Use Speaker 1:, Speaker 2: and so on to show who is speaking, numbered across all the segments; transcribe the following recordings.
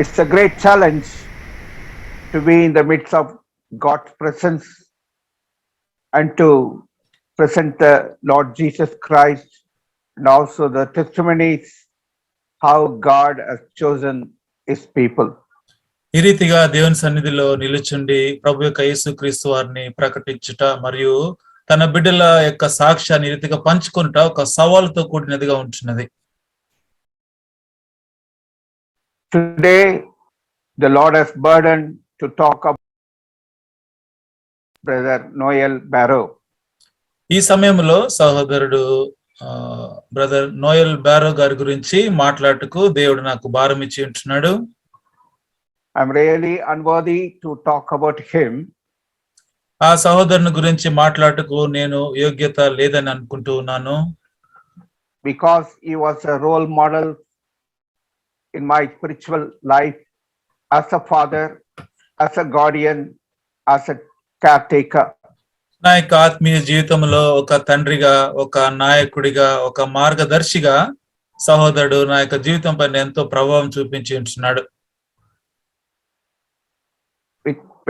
Speaker 1: It's a great challenge to be in the midst of God's presence and to present the Lord Jesus Christ and also the testimonies how God has chosen his people.
Speaker 2: ఈ రీతిగా దేవుని సన్నిధిలో నిలుచుండి ప్రభు యొక్క యేసుక్రీస్తు వారిని ప్రకటించుట మరియు తన బిడ్డల యొక్క సాక్ష్యాన్ని ఈ రీతిగా పంచుకొనుట ఒక సవాలుతో కూడినదిగా ఉంటున్నది.
Speaker 1: Today the Lord has burdened to talk about Brother Noel Barrow.
Speaker 2: ఈ సమయంలో సహోదరుడు బ్రదర్ నోయల్ బారో గారి గురించి మాట్లాడుటకు దేవుడు నాకు భారం ఇచ్చి ఉంటున్నాడు.
Speaker 1: I'm really unworthy to talk about him.
Speaker 2: ఆ సహోదరుని గురించి మాట్లాడుటకు నేను యోగ్యత లేదని అనుకుంటూ ఉన్నాను.
Speaker 1: Because he was a role model in my spiritual life as a father, as a guardian, as a caretaker.
Speaker 2: నా యొక్క ఆత్మీయ జీవితంలో ఒక తండ్రిగా, ఒక నాయకుడిగా, ఒక మార్గదర్శిగా సహోదరుడు నా యొక్క జీవితం పైన ఎంతో ప్రభావం చూపించి ఉంటున్నాడు.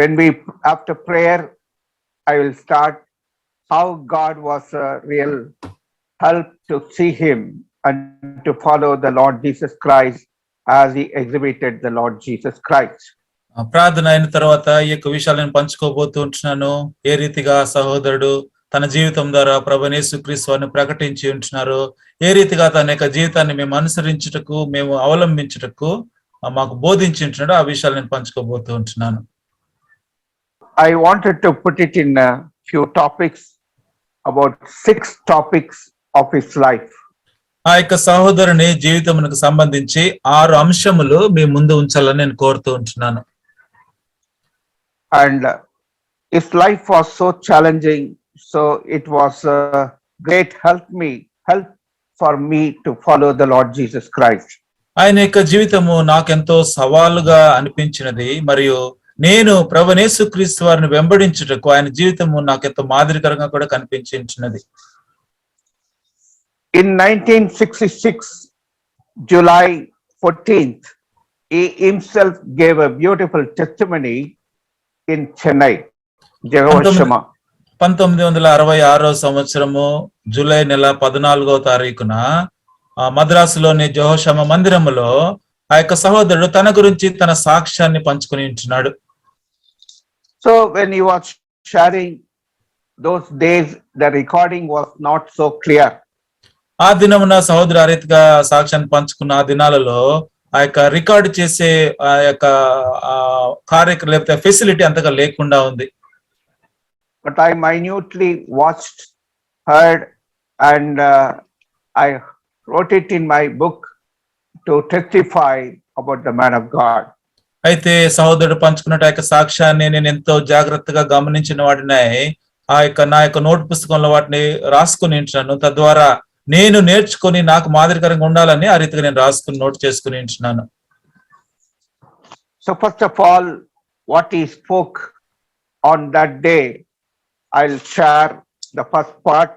Speaker 1: When we after prayer, I will start how God was a real help to see him and to follow the Lord Jesus Christ as he exhibited the Lord Jesus Christ.
Speaker 2: ప్రార్థన అయిన తర్వాత ఈ యొక్క విషయాలను పంచుకోబోతూ ఉంటున్నాను. ఏ రీతిగా సహోదరుడు తన జీవితం ద్వారా ప్రభువైన యేసుక్రీస్తు వారిని ప్రకటించి ఉంటున్నారు, ఏ రీతిగా తన యొక్క జీవితాన్ని మేము అనుసరించుటకు, మేము అవలంబించుటకు మాకు బోధించి ఉంటున్నాడు, ఆ విషయాలు నేను పంచుకోబోతూ ఉంటున్నాను.
Speaker 1: I wanted to put it in a few topics, about 6 topics of his life.
Speaker 2: ఆ యొక్క సహోదరుని జీవితమునకు సంబంధించి 6 అంశములు మీ ముందు ఉంచాలని నేను కోరుతూ ఉంటున్నాను.
Speaker 1: And his life was so challenging, so it was a great help for me to follow the Lord Jesus Christ.
Speaker 2: ఆయన యొక్క జీవితము నాకెంతో సవాలుగా అనిపించినది మరియు నేను ప్రభువైన యేసుక్రీస్తు వారిని వెంబడించుటకు ఆయన జీవితము నాకెంతో మాదిరికరంగా కూడా కనిపించినది.
Speaker 1: In 1966, July 14th, he himself gave a beautiful testimony in Chennai, Jehovah Shammah.
Speaker 2: 1966 సంవత్సరము జూలై నెల 14వ తారీఖున మద్రాసులోని జెహోషామా మందిరములో ఆ యొక్క సహోదరుడు తన గురించి తన సాక్ష్యాన్ని పంచుకొని ఉంటున్నాడు.
Speaker 1: So when he was sharing those days, the recording was not so clear.
Speaker 2: ఆ దినమున సహోదరు ఆ రీతిగా సాక్ష్యాన్ని పంచుకున్న ఆ దినాలలో ఆ యొక్క రికార్డు చేసే ఆ యొక్క కార్యక్రమం లేకపోతే ఫెసిలిటీ అంతగా లేకుండా ఉంది.
Speaker 1: But I minutely watched, heard, and I wrote it in my book to testify about the man of God.
Speaker 2: అయితే సహోదరుడు పంచుకున్న యొక్క సాక్ష్యాన్ని నేను ఎంతో జాగ్రత్తగా గమనించిన వాటిని నా యొక్క నోట్ పుస్తకంలో వాటిని రాసుకుని ఉంటున్నాను. తద్వారా నేను నేర్చుకొని నాకు మాదిరికరంగా ఉండాలని ఆ రీతిగా నేను రాసుకుని నోట్ చేసుకుని ఉంటున్నాను.
Speaker 1: So first of all, what he spoke on that day, I'll share the first part,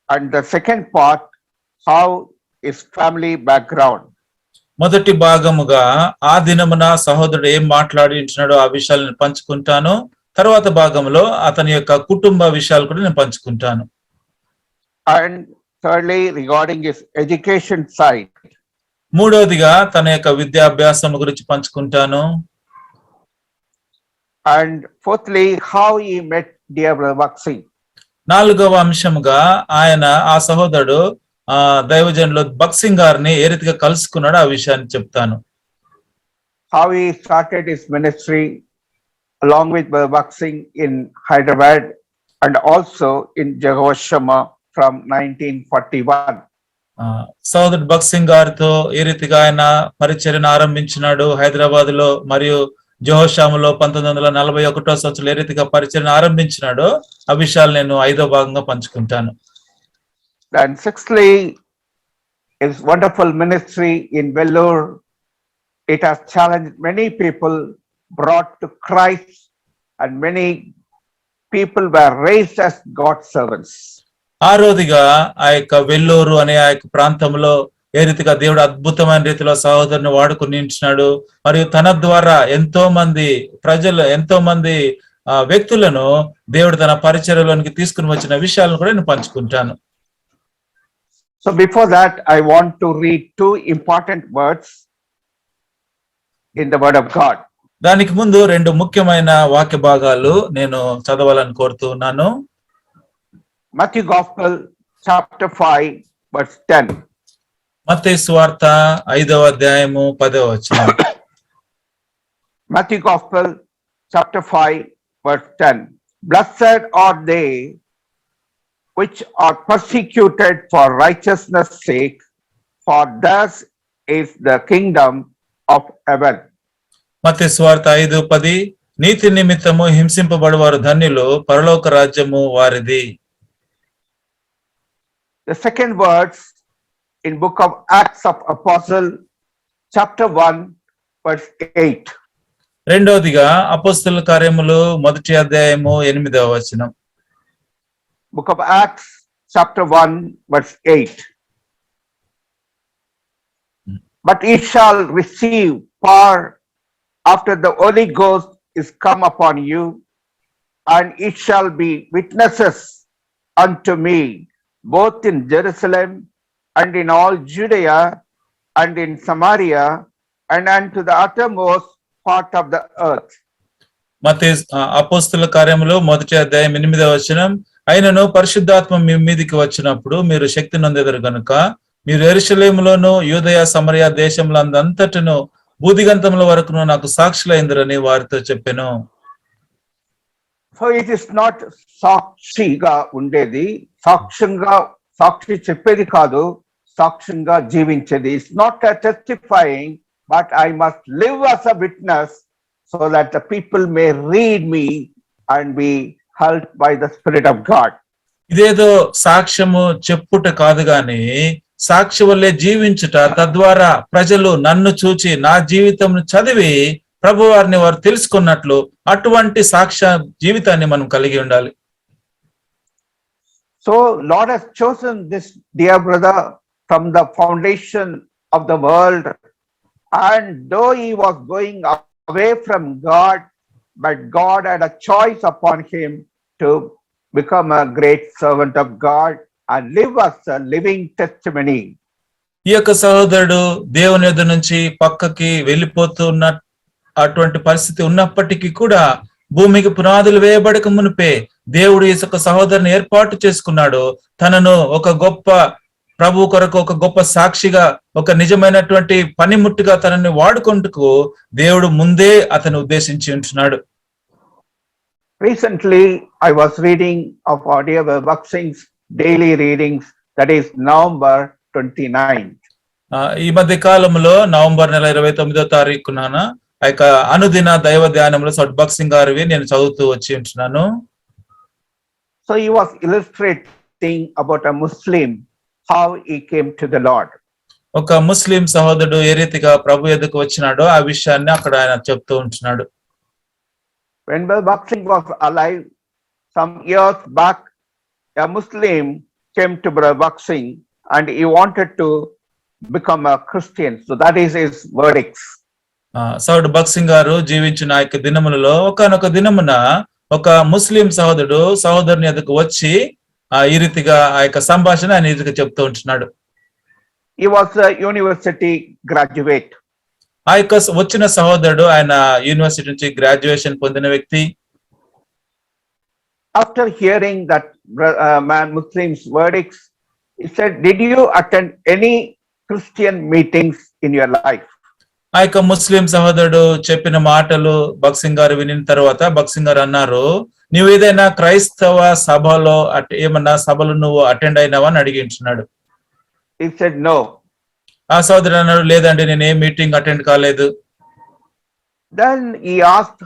Speaker 1: and the second part, how his family background.
Speaker 2: మొదటి భాగముగా ఆ దినమున సహోదరుడు ఏం మాట్లాడి ఉంటున్నాడో ఆ విషయాలను పంచుకుంటాను. తర్వాత భాగంలో అతని యొక్క కుటుంబ విషయాలు కూడా నేను పంచుకుంటాను.
Speaker 1: And thirdly, regarding his education side.
Speaker 2: మూడవదిగా తన యొక్క విద్యాభ్యాసం గురించి పంచుకుంటాను.
Speaker 1: And fourthly, how he met dear brother Bakshi.
Speaker 2: నాలుగవ అంశముగా ఆయన ఆ సహోదరుడు దైవజనులు బక్సింగ్ గారిని ఏ రీతిగా కలుసుకున్నాడో ఆ విషయాన్ని చెప్తాను.
Speaker 1: How he started his ministry along with brother Bakshi in Hyderabad and also in Jehovah Shammah from 1941.
Speaker 2: సహోదరుడు బక్సింగ్ గారితో ఏ రీతిగా ఆయన పరిచర్యను ఆరంభించినాడు హైదరాబాద్ లో మరియు జెహోషాములో 1941వ సంవత్సరంలో ఏ రీతిగా పరిచర్యను ఆరంభించినాడో ఆ విషయాలు నేను 5వ భాగంగా పంచుకుంటాను.
Speaker 1: And sixthly, his wonderful ministry in Vellore. It has challenged many people, brought to Christ, and many people were raised as God's servants.
Speaker 2: ఆరోదిగా ఆ యొక్క వెల్లూరు అనే ఆ యొక్క ప్రాంతంలో ఏ రీతిగా దేవుడు అద్భుతమైన రీతిలో సహోదరుని వాడుకుని ఉంటున్నాడు. మరియు తన ద్వారా ఎంతో మంది వ్యక్తులను దేవుడు తన పరిచర్యలోనికి తీసుకుని వచ్చిన విషయాలను కూడా నేను పంచుకుంటాను.
Speaker 1: So before that, I want to read two important words in the Word of God.
Speaker 2: దానికి ముందు రెండు ముఖ్యమైన వాక్య భాగాలు నేను చదవాలని కోరుతున్నాను.
Speaker 1: Matthew Gospel chapter 5 verse 10.
Speaker 2: మత్తయి సువార్త 5వ అధ్యాయము 10వ వచనం.
Speaker 1: Matthew Gospel chapter 5 verse 10. Blessed are they which are persecuted for righteousness' sake, for theirs is the kingdom of heaven.
Speaker 2: మత్తయి సువార్త 5:10 నీతి నిమిత్తము హింసింపబడువారు ధన్యులు, పరలోక రాజ్యము వారిది.
Speaker 1: The second words in book of Acts of Apostle chapter 1 verse 8.
Speaker 2: రెండవదిగా అపోస్తలుల కార్యములు 1వ అధ్యాయము 8వ వచనం.
Speaker 1: Book of Acts chapter 1 verse 8. But ye shall receive power after the Holy Ghost is come upon you, and ye shall be witnesses unto me, both in Jerusalem and in all Judea and in Samaria and unto the uttermost part of the earth.
Speaker 2: మత్తయి అపోస్తలుల కార్యములు 1వ అధ్యాయం 8వ వచనం. అయినను పరిశుద్ధాత్మ మీ మీదికి వచ్చినప్పుడు మీరు శక్తి నొందెదరు గనుక మీరు యెరూషలేములోను యూదయ సమరయ దేశములందంతటను భూదిగంతముల వరకును నాకు సాక్షులైందరని వారితో చెప్పెను.
Speaker 1: So it is not సాక్షిగా ఉండేది, సాక్షి చెప్పేది కాదు, సాక్ష్యంగా జీవించేది. It's not a testifying, but I must live as a witness so that the people may read me and be helped by the Spirit of God.
Speaker 2: ఇదేదో సాక్ష్యము చెప్పుట కాదు గాని సాక్షి వల్లే జీవించుట, తద్వారా ప్రజలు నన్ను చూచి నా జీవితం చదివి ప్రభువారిని వారు తెలుసుకున్నట్లు అటువంటి సాక్ష్య జీవితాన్ని మనం కలిగి ఉండాలి.
Speaker 1: So Lord has chosen this dear brother from the foundation of the world, and though he was going away from God, but God had a choice upon him to become a great servant of God and live as a living testimony.
Speaker 2: ఈ యొక్క సహోదరుడు దేవుని యొద్ద నుంచి పక్కకి వెళ్ళిపోతున్న అటువంటి పరిస్థితి ఉన్నప్పటికీ కూడా భూమికి పునాదులు వేయబడక మునిపే దేవుడు ఈ యొక్క సహోదరుని ఏర్పాటు చేసుకున్నాడు. తనను ఒక గొప్ప ప్రభు కొరకు ఒక గొప్ప సాక్షిగా, ఒక నిజమైనటువంటి పనిముట్టుగా తనని వాడుకుంటూ దేవుడు ముందే అతను ఉద్దేశించి ఉంటున్నాడు.
Speaker 1: Recently, I was reading of Audio Bhakt Singh's daily readings, that is November 29th.
Speaker 2: ఈ మధ్య కాలంలో నవంబర్ నెల 29వ తారీఖున ఆ యొక్క అనుదిన దైవ ధ్యానంలో భక్త్ సింగ్ గారివి నేను చదువుతూ వచ్చి ఉంటున్నాను.
Speaker 1: So he was illustrating about a Muslim, how he came to the Lord.
Speaker 2: ఒక ముస్లిం సహోదరుడు ఏ రీతిగా ప్రభు ఎదుకు వచ్చినాడో ఆ విషయాన్ని అక్కడ ఆయన చెప్తూ ఉంటున్నాడు.
Speaker 1: When Bhakt Singh was alive, some years back, a Muslim came to Bhakt Singh and he wanted to become a Christian. So that is his verdicts.
Speaker 2: సౌడ్ Bakht Singh గారు జీవించిన ఆ యొక్క దినములలో ఒకనొక దినమున ఒక ముస్లిం సహోదరుని ఎదుకు వచ్చి ఈ రీతిగా ఆ యొక్క సంభాషణ ఆయన ఈ రీతిగా చెప్తూ ఉంటున్నాడు.
Speaker 1: He was a university graduate.
Speaker 2: ఆ యొక్క వచ్చిన సహోదరుడు ఆయన యూనివర్సిటీ నుంచి గ్రాడ్యుయేషన్ పొందిన వ్యక్తి.
Speaker 1: After hearing that Muslim's verdicts, he said, "Did you attend any Christian meetings in your life?"
Speaker 2: ఆ యొక్క ముస్లిం సహోదరుడు చెప్పిన మాటలు భక్త్ సింగ్ గారు వినిన తర్వాత భక్త్ సింగ్ గారు అన్నారు, నువ్వు ఏదైనా క్రైస్తవ సభలో ఏమన్నా సభలు నువ్వు అటెండ్ అయినావా అని అడిగింటున్నాడు.
Speaker 1: He said, "No."
Speaker 2: ఆ సహోదరుడు అన్నాడు, లేదండి నేను ఏ మీటింగ్ అటెండ్ కాలేదు.
Speaker 1: Then he asked,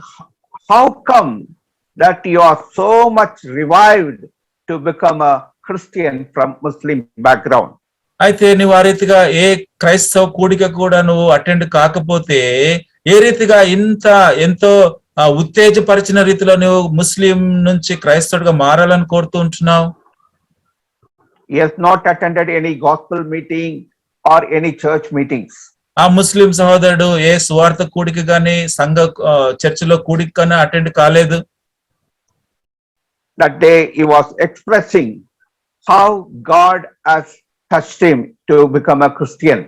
Speaker 1: "How come that you are so much revived to become a Christian from Muslim background?"
Speaker 2: అయితే నువ్వు ఆ రీతిగా ఏ క్రైస్తవ కూడిక కూడా నువ్వు అటెండ్ కాకపోతే ఏ రీతిగా ఎంతో ఉత్తేజపరిచిన రీతిలో నువ్వు ముస్లిం నుంచి క్రైస్తవుడిగా మారాలని కోరుతూ ఉంటున్నావు?
Speaker 1: He has not attended any gospel meeting or any church meetings.
Speaker 2: ఆ ముస్లిం సహోదరుడు ఏ స్వార్థ కూడిక గాని సంఘ చర్చిలో కూడిక కానీ అటెండ్ కాలేదు.
Speaker 1: That day he was expressing how God has touched him to become a Christian.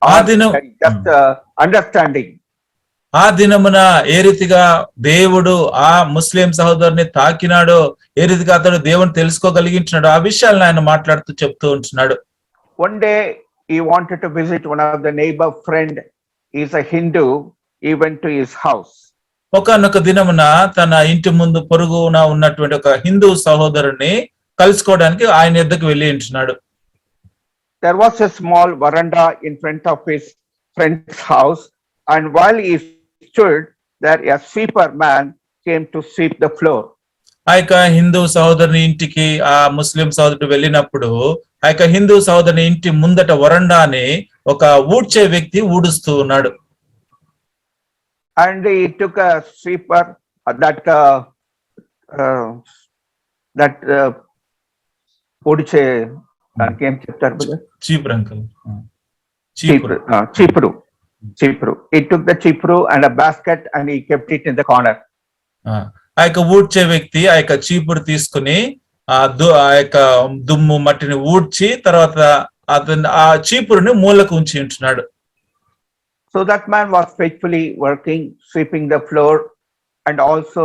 Speaker 2: ఆ దినం
Speaker 1: Just understanding.
Speaker 2: ఆ దినమున ఏ రీతిగా దేవుడు ఆ ముస్లిం సహోదరుని తాకినాడో, ఏ రీతిగా అతడు దేవుని తెలుసుకోగలిగించినాడో ఆ విషయాలను ఆయన మాట్లాడుతూ చెప్తూ ఉంటున్నాడు.
Speaker 1: One day he wanted to visit one of the neighbor friend. He's a Hindu. He went to his house.
Speaker 2: ఒకనొక దినమున తన ఇంటి ముందు పొరుగున ఉన్నటువంటి ఒక హిందూ సహోదరుని కలుసుకోవడానికి ఆయన యొద్దకు వెళ్ళి ఉంటున్నాడు.
Speaker 1: There was a small veranda in front of his friend's house, and while he stood there, a sweeper man came to sweep the floor.
Speaker 2: ఆ యొక్క హిందూ సహోదరుని ఇంటికి ఆ ముస్లిం సహోదరుడు వెళ్ళినప్పుడు ఆ యొక్క హిందూ సహోదరుని ఇంటి ముందట వరండాని ఒక ఊడ్చే వ్యక్తి ఊడుస్తూ ఉన్నాడు.
Speaker 1: And he took a sweeper ఊడ్చే దానికి ఏం చెప్తారు?
Speaker 2: చీపురు అంకుల్.
Speaker 1: చీపురు. He took the chipru and a basket and he kept it in the corner.
Speaker 2: ఆ యొక్క ఊడ్చే వ్యక్తి ఆ యొక్క చీపురు తీసుకుని ఆ యొక్క దుమ్ము మట్టిని ఊడ్చి తర్వాత అతను ఆ చీపురుని మూలకు ఉంచి ఉంటున్నాడు.
Speaker 1: So that man was faithfully working, sweeping the floor, and also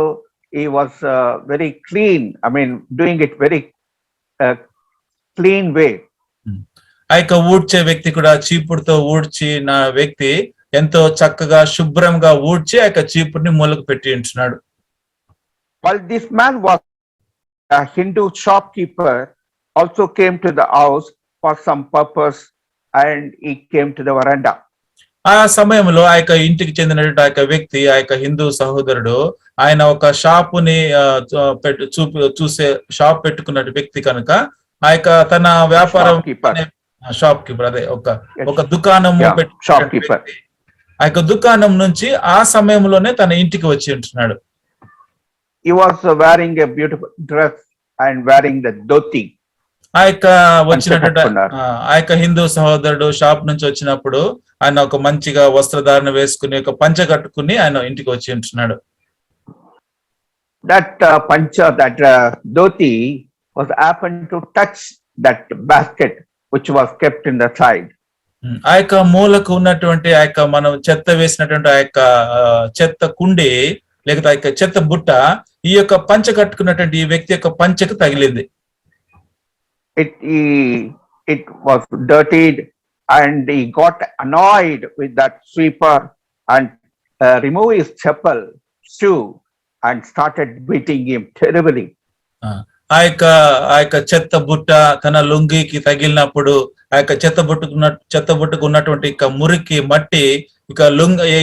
Speaker 1: he was very clean. I mean, doing it very clean way.
Speaker 2: ఆ యొక్క ఊడ్చే వ్యక్తి కూడా చీపురుతో ఊడ్చి నా వ్యక్తి ఎంతో చక్కగా శుభ్రంగా ఊడ్చి ఆ యొక్క చీపురుని మూలకు పెట్టి ఉంటున్నాడు.
Speaker 1: While this man was a Hindu shopkeeper, also came to the house for some purpose, and he came to the veranda.
Speaker 2: ఆ సమయంలో ఆ యొక్క ఇంటికి చెందినటువంటి ఆ యొక్క వ్యక్తి ఆ యొక్క హిందూ సహోదరుడు ఆయన ఒక షాపుని చూసే షాప్ పెట్టుకున్న వ్యక్తి కనుక ఆ యొక్క తన వ్యాపారం షాప్ కీపర్ అదే ఒక దుకాణము
Speaker 1: షాప్కీపర్
Speaker 2: ఆ యొక్క దుకాణం నుంచి ఆ సమయంలోనే తన ఇంటికి వచ్చి ఉంటున్నాడు.
Speaker 1: He was wearing a beautiful dress and wearing the dhoti.
Speaker 2: ఆ యొక్క వచ్చినటువంటి ఆ యొక్క హిందూ సహోదరుడు షాప్ నుంచి వచ్చినప్పుడు ఆయన ఒక మంచిగా వస్త్రధారణ వేసుకుని ఒక పంచ కట్టుకుని ఆయన ఇంటికి వచ్చి ఉంటున్నాడు.
Speaker 1: That dhoti was happened to touch that basket which was kept in the side.
Speaker 2: ఆ యొక్క మూలకు ఉన్నటువంటి ఆ యొక్క మనం చెత్త వేసినటువంటి ఆ యొక్క చెత్త కుండి లేకపోతే ఆ యొక్క చెత్త బుట్ట ఈ యొక్క పంచ కట్టుకున్నటువంటి ఈ వ్యక్తి యొక్క పంచకు తగిలింది.
Speaker 1: It was dirtied and he got annoyed with that sweeper and removed his chappal shoe and started beating him terribly.
Speaker 2: ఆ యొక్క చెత్త బుట్ట తన లుంగికి తగిలినప్పుడు ఆ యొక్క చెత్త బుట్టకు ఉన్నటువంటి ఇక మురికి మట్టి ఇక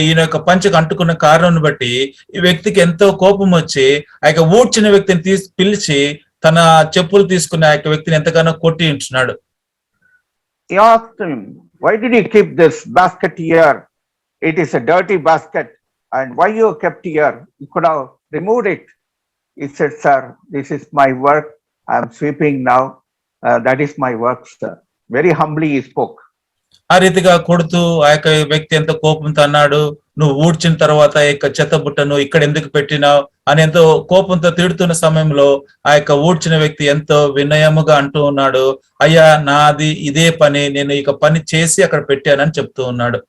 Speaker 2: ఈయన యొక్క పంచకు అంటుకున్న కారణం బట్టి ఈ వ్యక్తికి ఎంతో కోపం వచ్చి ఆ యొక్క ఊడ్చిన వ్యక్తిని పిలిచి తన చెప్పులు తీసుకుని ఆ యొక్క వ్యక్తిని ఎంతగానో కొట్టి ఉంటున్నాడు.
Speaker 1: He asked him, why did you keep this basket here? It is a dirty basket, and why you kept here? You could have removed it. He said, sir, this is my work. I am sweeping now. That is my work, sir. Very humbly he spoke.
Speaker 2: ఆ రీతిగా కొడుతూ ఆ యొక్క వ్యక్తి ఎంతో కోపంతో అన్నాడు, నువ్వు ఊడ్చిన తర్వాత ఈ యొక్క చెత్త బుట్టను ఇక్కడ ఎందుకు పెట్టినావు అని ఎంతో కోపంతో తిడుతున్న సమయంలో ఆ యొక్క ఊడ్చిన వ్యక్తి ఎంతో వినయముగా అంటూ ఉన్నాడు, అయ్యా నాది ఇదే పని, నేను ఇక పని చేసి అక్కడ పెట్టానని చెప్తూ ఉన్నాడు.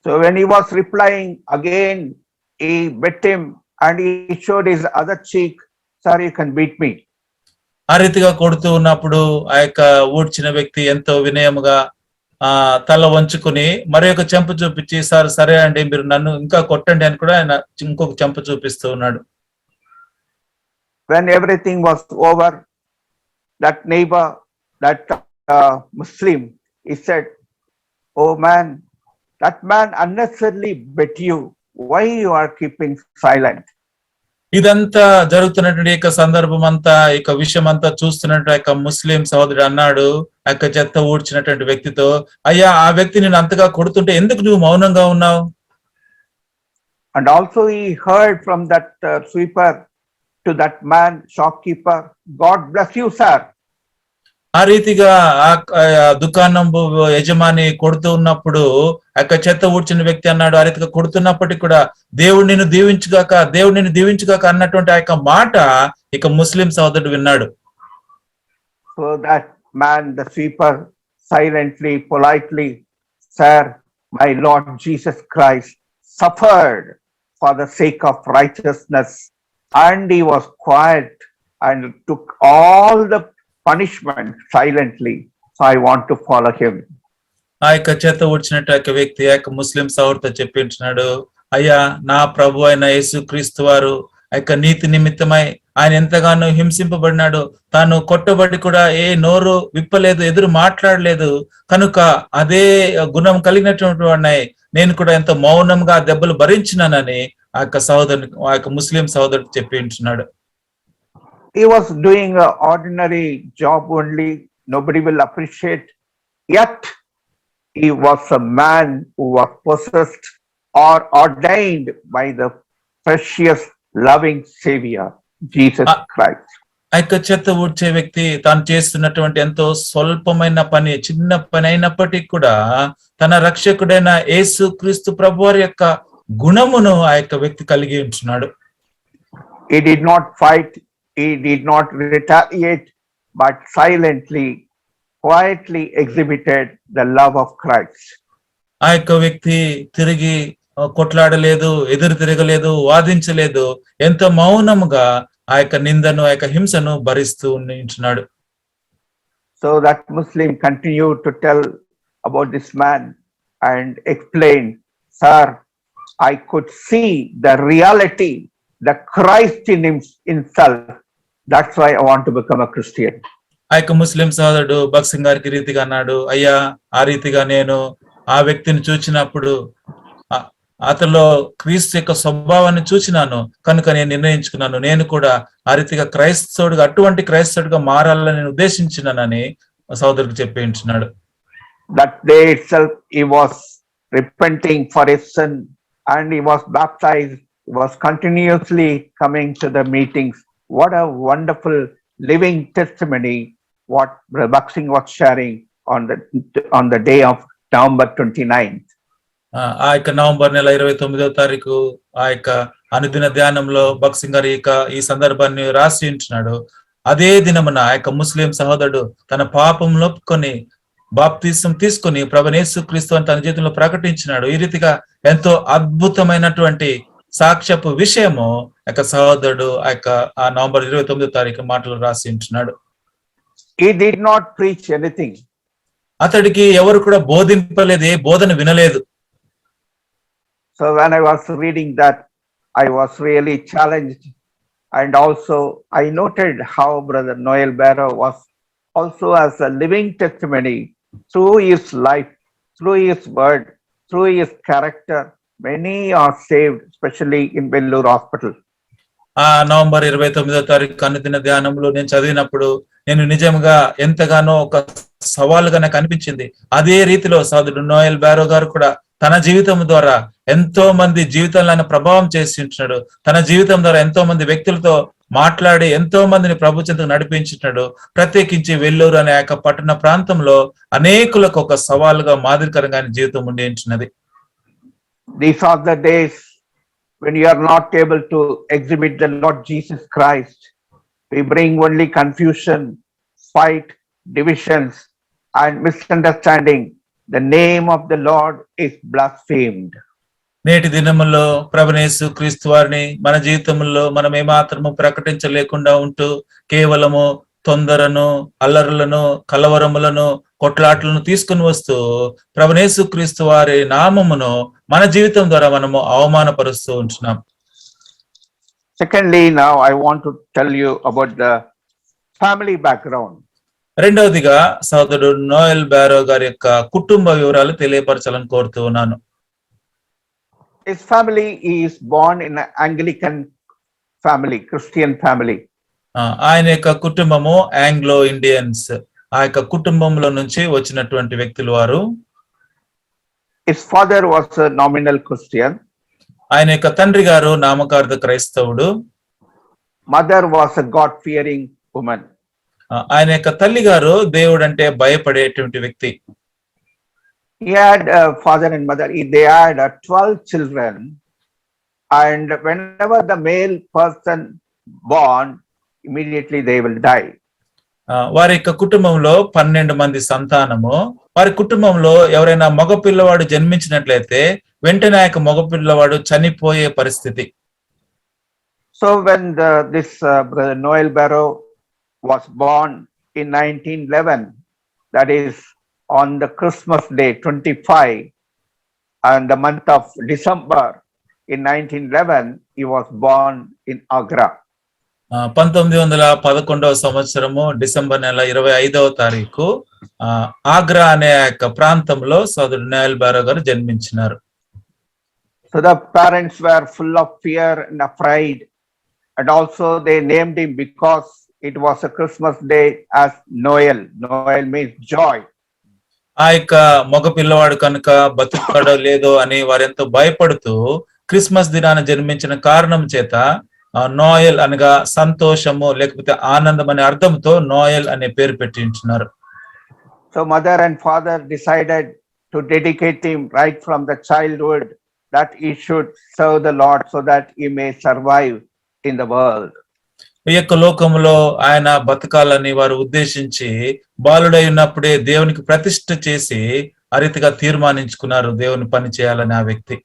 Speaker 1: So when he was replying again, he bit him and he showed his other cheek, sir, you can beat me.
Speaker 2: ఆ రీతిగా కొడుతూ ఉన్నప్పుడు ఆ యొక్క ఊడ్చిన వ్యక్తి ఎంతో వినయముగా తల వంచుకుని మరి ఒక చెంప చూపించి, సార్ సరే అండి మీరు నన్ను ఇంకా కొట్టండి అని కూడా ఆయన ఇంకొక చెంప చూపిస్తూ ఉన్నాడు.
Speaker 1: When everything was over, that neighbor, that Muslim, he said, oh man, that man unnecessarily bit you. Why you are keeping silent?
Speaker 2: ఇదంతా జరుగుతున్నటువంటి యొక్క సందర్భం అంతా ఇక విషయం అంతా చూస్తున్నట్టు యొక్క ముస్లిం సహోదరుడు అన్నాడు ఆ యొక్క చెత్త ఊడ్చినటువంటి వ్యక్తితో, అయ్యా ఆ వ్యక్తి నేను అంతగా కొడుతుంటే ఎందుకు నువ్వు మౌనంగా ఉన్నావు?
Speaker 1: And also he heard from that sweeper to that man shopkeeper, God bless you, sir.
Speaker 2: ఆ రీతిగా ఆ దుకాణం యజమాని కొడుతూ ఉన్నప్పుడు ఆ యొక్క చెత్త ఊడ్చిన వ్యక్తి అన్నాడు, ఆ రీతిగా కొడుతున్నప్పటికీ కూడా దేవుడు నిన్ను దీవించుగాక అన్నటువంటి ఆ యొక్క మాట ఇక ముస్లిం సోదరుడు విన్నాడు.
Speaker 1: So that man, the sweeper, silently, politely, Sir, my Lord Jesus Christ suffered for the sake of righteousness, and he was quiet and took all the punishment silently. So I want to follow him.
Speaker 2: ఆ యొక్క చెత్త ఊడ్చినట్టు ఆ యొక్క వ్యక్తి ఆ యొక్క ముస్లిం సోదరుడితో చెప్పించినాడు, అయ్యా నా ప్రభు అయిన యేసు క్రీస్తు వారు ఆ యొక్క నీతి నిమిత్తమై ఆయన ఎంతగానో హింసింపబడినాడు, తాను కొట్టబడి కూడా నోరు విప్పలేదు, ఎదురు మాట్లాడలేదు, కనుక అదే గుణం కలిగినటువంటి వాడిని నేను కూడా ఎంతో మౌనంగా దెబ్బలు భరించినానని ఆ యొక్క ముస్లిం సోదరుడు చెప్పించున్నాడు.
Speaker 1: He was doing an ordinary job only, nobody will appreciate, yet he was a man who was possessed or ordained by the precious loving Savior, Jesus Christ.
Speaker 2: ఆ యొక్క చెత్త ఊడ్చే వ్యక్తి తాను చేస్తున్నటువంటి ఎంతో స్వల్పమైన పని, చిన్న పని అయినప్పటికీ కూడా తన రక్షకుడైన యేసు క్రీస్తు ప్రభువారి యొక్క గుణమును ఆ యొక్క వ్యక్తి కలిగి ఉంటున్నాడు.
Speaker 1: He did not fight, he did not retaliate, but silently, quietly exhibited the love of Christ.
Speaker 2: ఆ యొక్క వ్యక్తి తిరిగి కొట్లాడలేదు, ఎదురు తిరగలేదు, వాదించలేదు, ఎంతో మౌనముగా ఆ యొక్క నిందను, ఆ యొక్క హింసను భరిస్తూ ఉంటున్నాడు.
Speaker 1: So that Muslim continued to tell about this man and explain, Sir, I could see the reality, the Christ in himself. That's why I want to become a Christian.
Speaker 2: ఆ యొక్క ముస్లిం సోదరుడు భక్సింగ్ గారికి రీతిగా అన్నాడు, అయ్యా ఆ రీతిగా నేను ఆ వ్యక్తిని చూచినప్పుడు అతనిలో క్రీస్తు యొక్క స్వభావాన్ని చూచినాను, కనుక నేను నిర్ణయించుకున్నాను, నేను కూడా ఆ రీతిగా అటువంటి క్రైస్తవుడిగా మారాలని ఉద్దేశించినానని సోదరుడికి చెప్పించున్నాడు.
Speaker 1: That day itself he was repenting for his sin and he was baptized. He was continuously coming to the meetings. What a wonderful living testimony what Brother Bhaksing was sharing on the day of November 29th.
Speaker 2: ఆ యొక్క November నెల 29వ తారీఖు ఆ యొక్క అనుదిన ధ్యానంలో భక్సింగ్ గారు ఈ సందర్భాన్ని రాసి ఉంటున్నాడు. అదే దినమున ఆ యొక్క ముస్లిం సహోదరుడు తన పాపం ఒప్పుకొని బాప్తిసం తీసుకొని ప్రభువైన యేసుక్రీస్తు తన జీవితంలో ప్రకటించినాడు. ఈ రీతిగా ఎంతో అద్భుతమైనటువంటి సాక్ష్యపు విషయము యొక్క సహోదరుడు ఆ నవంబర్ 29వ తారీఖు మాటలు రాసి ఉంటున్నాడు.
Speaker 1: He did not preach anything.
Speaker 2: అతడికి ఎవరు కూడా బోధింపలేదు, ఏ బోధన వినలేదు.
Speaker 1: So when I was reading that, I was really challenged, and also I noted how Brother Noel Barrow was also as a living testimony through his life, through his word, through his character. Many are saved, especially in Vellore Hospital.
Speaker 2: ఆ November 29వ తారీఖు అనుదిన ధ్యానంలో నేను చదివినప్పుడు నేను నిజంగా ఎంతగానో ఒక సవాలుగా నాకు అనిపించింది. అదే రీతిలో సోదరుడు నోయల్ బారో గారు కూడా తన జీవితం ద్వారా ఎంతో మంది జీవితంలో ఆయన ప్రభావం చేసి ఉంటున్నాడు. తన జీవితం ద్వారా ఎంతో మంది వ్యక్తులతో మాట్లాడి ఎంతో మందిని ప్రభు చెంతకు నడిపించున్నాడు. ప్రత్యేకించి వెల్లూరు అనే యొక్క పట్టణ ప్రాంతంలో అనేకులకు ఒక సవాలుగా మాదిరికరంగా ఆయన జీవితం ఉండి ఉంటున్నది.
Speaker 1: These are the days when you are not able to exhibit the Lord Jesus Christ. We bring only confusion, fight, divisions, and misunderstanding. The name of the Lord is blasphemed.
Speaker 2: నేటి దినముల్లో ప్రభువైన యేసుక్రీస్తు వారిని మన జీవితంలో మనం ఏమాత్రము ప్రకటించలేకుండా ఉంటూ కేవలము తొందరను, అల్లరులను, కలవరములను, కొట్లాట్లను తీసుకుని వస్తూ ప్రభువైన యేసుక్రీస్తు వారి నామమును మన జీవితం ద్వారా మనము అవమానపరుస్తూ ఉంటున్నాం.
Speaker 1: Secondly, now I want to tell you about the family background.
Speaker 2: రెండవదిగా సోదరుడు నోయల్ బారో గారి యొక్క కుటుంబ వివరాలు తెలియపరచాలని కోరుతూ ఉన్నాను.
Speaker 1: His family, he is born in an Anglican family, Christian family.
Speaker 2: ఆయన యొక్క కుటుంబము ఆంగ్లో ఇండియన్స్, ఆ యొక్క కుటుంబంలో నుంచి వచ్చినటువంటి వ్యక్తులు వారు.
Speaker 1: His father was a nominal Christian.
Speaker 2: ఆయన యొక్క తండ్రి గారు నామకార్థ క్రైస్తవుడు.
Speaker 1: Mother was a God-fearing woman.
Speaker 2: ఆయన యొక్క తల్లి గారు దేవుడు అంటే భయపడేటువంటి వ్యక్తి.
Speaker 1: He had a father and mother. They had 12 children, and whenever the male person born, immediately they will die.
Speaker 2: వారి యొక్క కుటుంబంలో 12 మంది సంతానము. వారి కుటుంబంలో ఎవరైనా మగ పిల్లవాడు జన్మించినట్లయితే వెంటనే ఆ యొక్క మగ పిల్లవాడు చనిపోయే పరిస్థితి.
Speaker 1: So when this brother Noel Barrow was born in 1911, that is on the Christmas day 25, and the month of December in 1911, he was born in Agra.
Speaker 2: 1911వ సంవత్సరము డిసెంబర్ నెల 25వ తారీఖు ఆగ్రా అనే యొక్క ప్రాంతంలో సోదరుడు నోయల్ బారో గారు జన్మించినారు.
Speaker 1: So the parents were full of fear and afraid, and also they named him because it was a Christmas day as Noel. Noel means joy.
Speaker 2: ఆ యొక్క మగ పిల్లవాడు కనుక బతుకుతాడో లేదో అని వారెంతో భయపడుతూ క్రిస్మస్ దినాన జన్మించిన కారణం చేత నోయల్ అనగా సంతోషము లేకపోతే ఆనందం అనే అర్థంతో నోయల్ అనే పేరు పెట్టించున్నారు.
Speaker 1: So mother and father decided to dedicate him right from the childhood, that he should serve the Lord so that he may survive in the world.
Speaker 2: ఈ యొక్క లోకంలో ఆయన బతకాలని వారు ఉద్దేశించి బాలుడై ఉన్నప్పుడే దేవునికి ప్రతిష్ఠ చేసి ఆ రీతిగా తీర్మానించుకున్నారు దేవుని పని చేయాలని ఆ వ్యక్తి.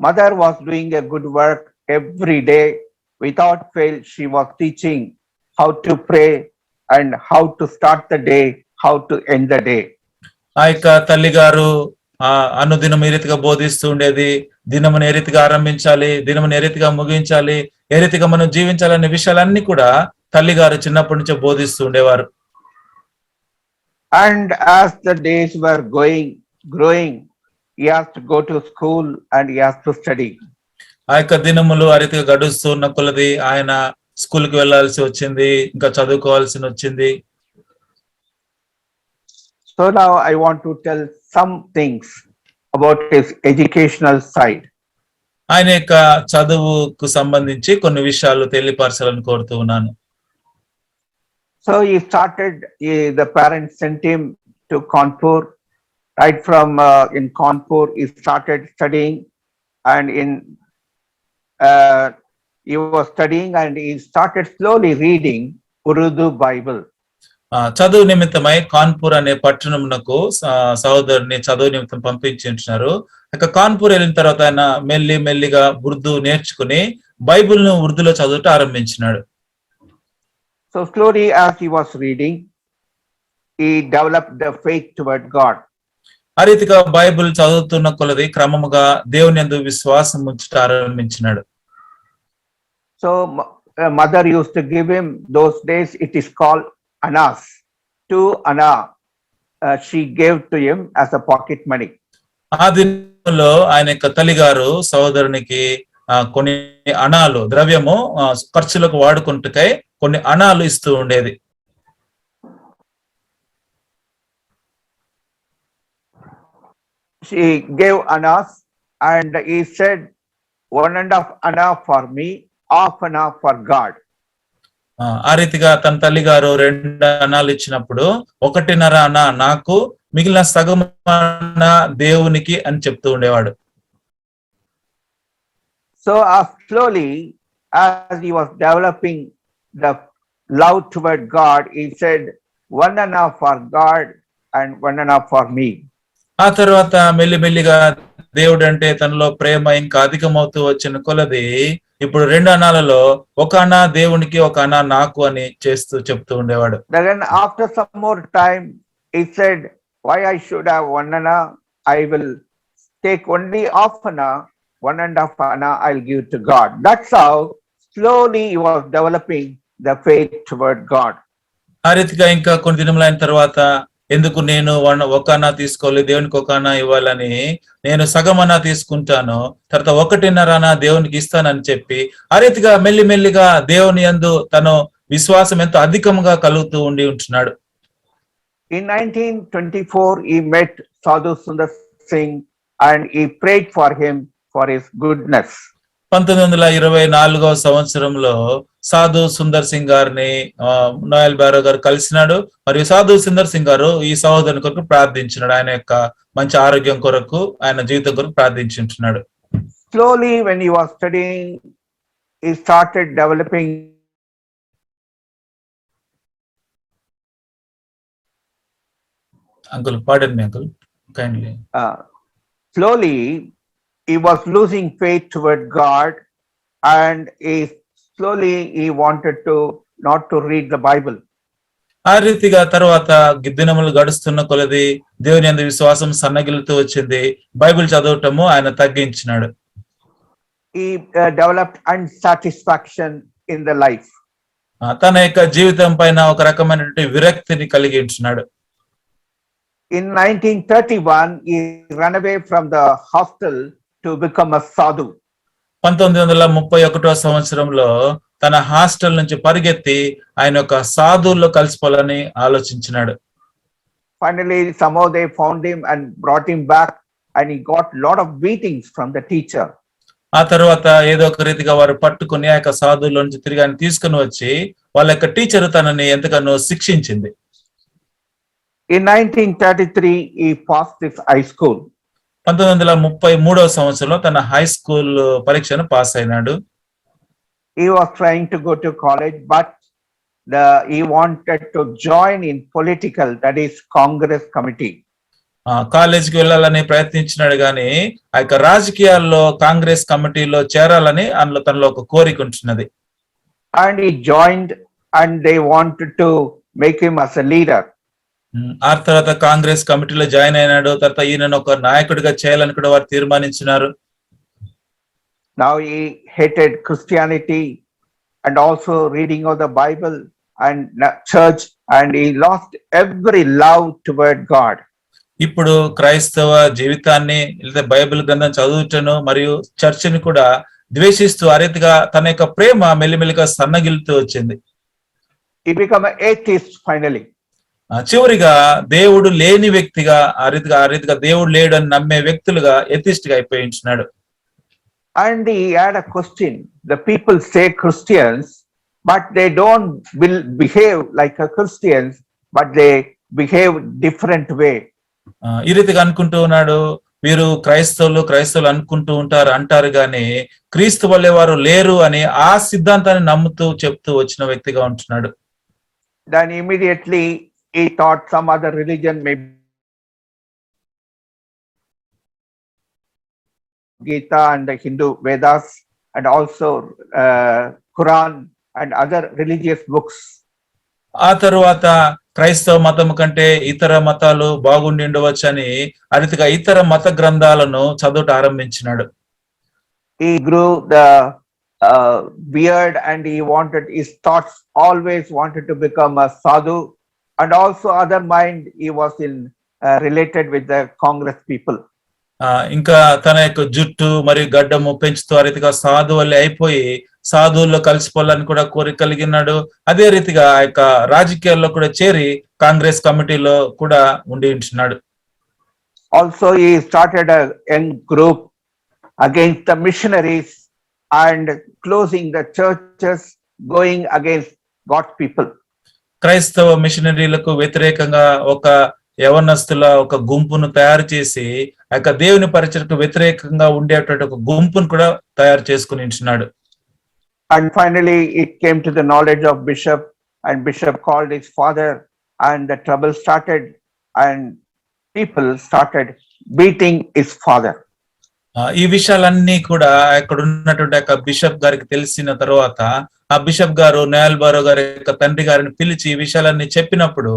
Speaker 1: Mother was doing a good work every day. Without fail, she was teaching how to pray and how to start the day, how to end the day.
Speaker 2: ఆ యొక్క తల్లి గారు అనుదినం ఏ రీతిగా బోధిస్తూ ఉండేది, దినమును ఏ రీతిగా ఆరంభించాలి, దినమును ఏ రీతిగా ముగించాలి, ఏ రీతిగా మనం జీవించాలనే విషయాలన్నీ కూడా తల్లి గారు చిన్నప్పటి నుంచే బోధిస్తూ ఉండేవారు.
Speaker 1: And as the days were growing, he has to go to school and he has to study.
Speaker 2: ఆ యొక్క దినములు ఆ రీతిగా గడుస్తూ ఉన్న కొలది ఆయన స్కూల్కి వెళ్లాల్సి వచ్చింది, ఇంకా చదువుకోవాల్సి వచ్చింది.
Speaker 1: So now I want to tell some things about his educational side.
Speaker 2: ఆయన యొక్క చదువుకు సంబంధించి కొన్ని విషయాలు తెలియపరచాలని కోరుతూ ఉన్నాను.
Speaker 1: So he started, the parents sent him to Kanpur. Right from in Kanpur, he started studying, and he was studying and he started slowly reading Urdu Bible.
Speaker 2: చదువు నిమిత్తమై కాన్పూర్ అనే పట్టణమునకు సహోదరుని చదువు నిమిత్తం పంపించుంటున్నారు. ఇక కాన్పూర్ వెళ్ళిన తర్వాత ఆయన మెల్లిగా ఉర్దూ నేర్చుకుని బైబిల్ ను ఉర్దూలో చదువుట ఆరంభించినాడు.
Speaker 1: So slowly as he was reading, he developed the faith toward God.
Speaker 2: ఆ రీతిగా బైబిల్ చదువుతున్న కొలది క్రమముగా దేవుని యందు విశ్వాసం ఉంచుట ఆరంభించినాడు.
Speaker 1: So mother used to give him, those days it is called Anas, 2 Ana. She gave to him as a pocket money.
Speaker 2: ఆ దినంలో ఆయన యొక్క తల్లి గారు సహోదరునికి కొన్ని అణాలు ద్రవ్యము ఖర్చులకు వాడుకుంటుకై కొన్ని అణాలు ఇస్తూ ఉండేది.
Speaker 1: She gave Anas and he said, 1.5 Ana for me, 1/2 Ana for God.
Speaker 2: ఆ రీతిగా తన తల్లి గారు 2 అణాలు ఇచ్చినప్పుడు 1.5 అణ నాకు, మిగిలిన సగం దేవునికి అని చెప్తూ ఉండేవాడు.
Speaker 1: So slowly as he was developing the love toward God, he said 1 Ana for God and 1 Ana for me.
Speaker 2: ఆ తర్వాత మెల్లిగా దేవుడు అంటే తనలో ప్రేమ ఇంకా అధికమవుతూ వచ్చిన కొలది ఇప్పుడు 2 అణాలలో 1 అణ దేవునికి 1 అణ నాకు అని చెప్తూ ఉండేవాడు.
Speaker 1: Then after some more time he said, why I should have 1 Ana? I will take only 1/2 Ana, 1.5 Ana I'll give to God. That's how slowly he was developing the faith toward God.
Speaker 2: ఆ రీతిగా ఇంకా కొన్ని దినములైన తర్వాత ఎందుకు నేను 1 అణ తీసుకోవాలి, దేవునికి 1 అణ ఇవ్వాలని నేను సగం అణ తీసుకుంటాను, తర్వాత 1.5 అణ దేవునికి ఇస్తానని చెప్పి ఆ రీతిగా మెల్లిగా దేవుని యందు తను విశ్వాసం ఎంతో అధికంగా కలుగుతూ ఉంటున్నాడు.
Speaker 1: In 1924 he met Sadhu Sundar Singh and he prayed for him for his goodness.
Speaker 2: 1924వ సంవత్సరంలో సాధు సుందర్ సింగ్ గారిని నోయల్ బారో గారు కలిసినాడు. మరియు సాధు సుందర్ సింగ్ గారు ఈ సహోదరుని కొరకు ప్రార్థించినాడు. ఆయన యొక్క మంచి ఆరోగ్యం కొరకు, ఆయన జీవితం కొరకు ప్రార్థించుంటున్నాడు.
Speaker 1: Slowly, when he was studying, he started developing
Speaker 2: uncle pardon me uncle kindly.
Speaker 1: Slowly he was losing faith toward God, and he wanted to not to read the Bible.
Speaker 2: ఆ రీతిగా తర్వాత దినములు గడుస్తున్న కొలది దేవుని యందు విశ్వాసం సన్నగిలుతూ వచ్చింది. బైబిల్ చదవటము ఆయన తగ్గించినాడు.
Speaker 1: He developed unsatisfaction in the life.
Speaker 2: తన యొక్క జీవితం పైన ఒక రకమైనటువంటి విరక్తిని కలిగి ఉంటున్నాడు.
Speaker 1: In 1931, he ran away from the hostel to become a sadhu.
Speaker 2: 1931వ సంవత్సరంలో తన హాస్టల్ నుంచి పరిగెత్తి ఆయన ఒక సాధువుల్లో కలిసిపోవాలని ఆలోచించినాడు.
Speaker 1: Finally, somehow they found him and brought him back, and he got lot of beatings from the teacher.
Speaker 2: ఆ తర్వాత ఏదో ఒక రీతిగా వారు పట్టుకుని ఆ యొక్క సాధువుల నుంచి తిరిగి ఆయన తీసుకుని వచ్చి వాళ్ళ యొక్క టీచర్ తనని ఎంతగానో శిక్షించింది.
Speaker 1: In 1933, he passed his high school.
Speaker 2: 1933వ సంవత్సరంలో తన హై స్కూల్ పరీక్షను పాస్ అయినాడు.
Speaker 1: He was trying to go to college, but he wanted to join in political, that is Congress committee.
Speaker 2: కాలేజీకి వెళ్ళాలని ప్రయత్నించినాడు గాని ఆ యొక్క రాజకీయాల్లో కాంగ్రెస్ కమిటీలో చేరాలని అందులో తనలో ఒక కోరిక ఉంటున్నది.
Speaker 1: And he joined, and they wanted to make him as a leader.
Speaker 2: ఆ తర్వాత కాంగ్రెస్ కమిటీలో జాయిన్ అయినాడు. తర్వాత ఈయనను ఒక నాయకుడిగా చేయాలని కూడా వారు తీర్మానించినారు.
Speaker 1: Now he hated Christianity and also reading of the Bible and church, and he lost every love toward God.
Speaker 2: ఇప్పుడు క్రైస్తవ జీవితాన్ని లేదా బైబిల్ గ్రంథం చదువుటను మరియు చర్చిని కూడా ద్వేషిస్తూ ఆ రీతిగా తన యొక్క ప్రేమ మెల్లిమెల్లిగా సన్నగిలుతూ వచ్చింది.
Speaker 1: He became an atheist finally.
Speaker 2: చివరిగా దేవుడు లేని వ్యక్తిగా ఆ రీతిగా దేవుడు లేడు అని నమ్మే వ్యక్తులుగా ఎథిస్ట్ గా అయిపోయించున్నాడు.
Speaker 1: And he had a question. The people say Christians, but they don't behave like a Christians, but they behave different way.
Speaker 2: ఈ రీతిగా అనుకుంటూ ఉన్నాడు, వీరు క్రైస్తవులు అనుకుంటూ అంటారు గాని క్రీస్తు వల్లే వారు లేరు అని ఆ సిద్ధాంతాన్ని నమ్ముతూ చెప్తూ వచ్చిన వ్యక్తిగా ఉంటున్నాడు.
Speaker 1: Then immediately he thought some other religion, maybe Gita and the Hindu Vedas, and also Quran and other religious books.
Speaker 2: ఆ తరువాత క్రైస్తవ మతం కంటే ఇతర మతాలు బాగుండి ఉండవచ్చని ఆ రీతిగా ఇతర మత గ్రంథాలను చదవటం ఆరంభించినాడు.
Speaker 1: He grew the beard, and his thoughts always wanted to become a sadhu, and also other mind he was related with the Congress people.
Speaker 2: ఇంకా తన యొక్క జుట్టు మరియు గడ్డము పెంచుతూ ఆ రీతిగా సాధువులే అయిపోయి సాధువుల్లో కలిసిపోవాలని కూడా కోరిక కలిగినాడు. అదే రీతిగా ఆ యొక్క రాజకీయాల్లో కూడా చేరి కాంగ్రెస్ కమిటీలో కూడా ఉండి ఉంటున్నాడు.
Speaker 1: Also he started a young group against the missionaries and closing the churches, going against God's people.
Speaker 2: క్రైస్తవ మిషనరీలకు వ్యతిరేకంగా ఒక యవనస్తుల ఒక గుంపును తయారు చేసి ఆ యొక్క దేవుని పరిచయకు వ్యతిరేకంగా ఉండేటువంటి ఒక గుంపును కూడా తయారు చేసుకుని ఉంటున్నాడు.
Speaker 1: And finally it came to the knowledge of Bishop, and Bishop called his father, and the trouble started, and people started beating his father.
Speaker 2: ఈ విషయాలన్నీ కూడా అక్కడ ఉన్నటువంటి బిషప్ గారికి తెలిసిన తర్వాత ఆ బిషప్ గారు నోయల్ బారో గారి యొక్క తండ్రి గారిని పిలిచి ఈ విషయాలన్నీ చెప్పినప్పుడు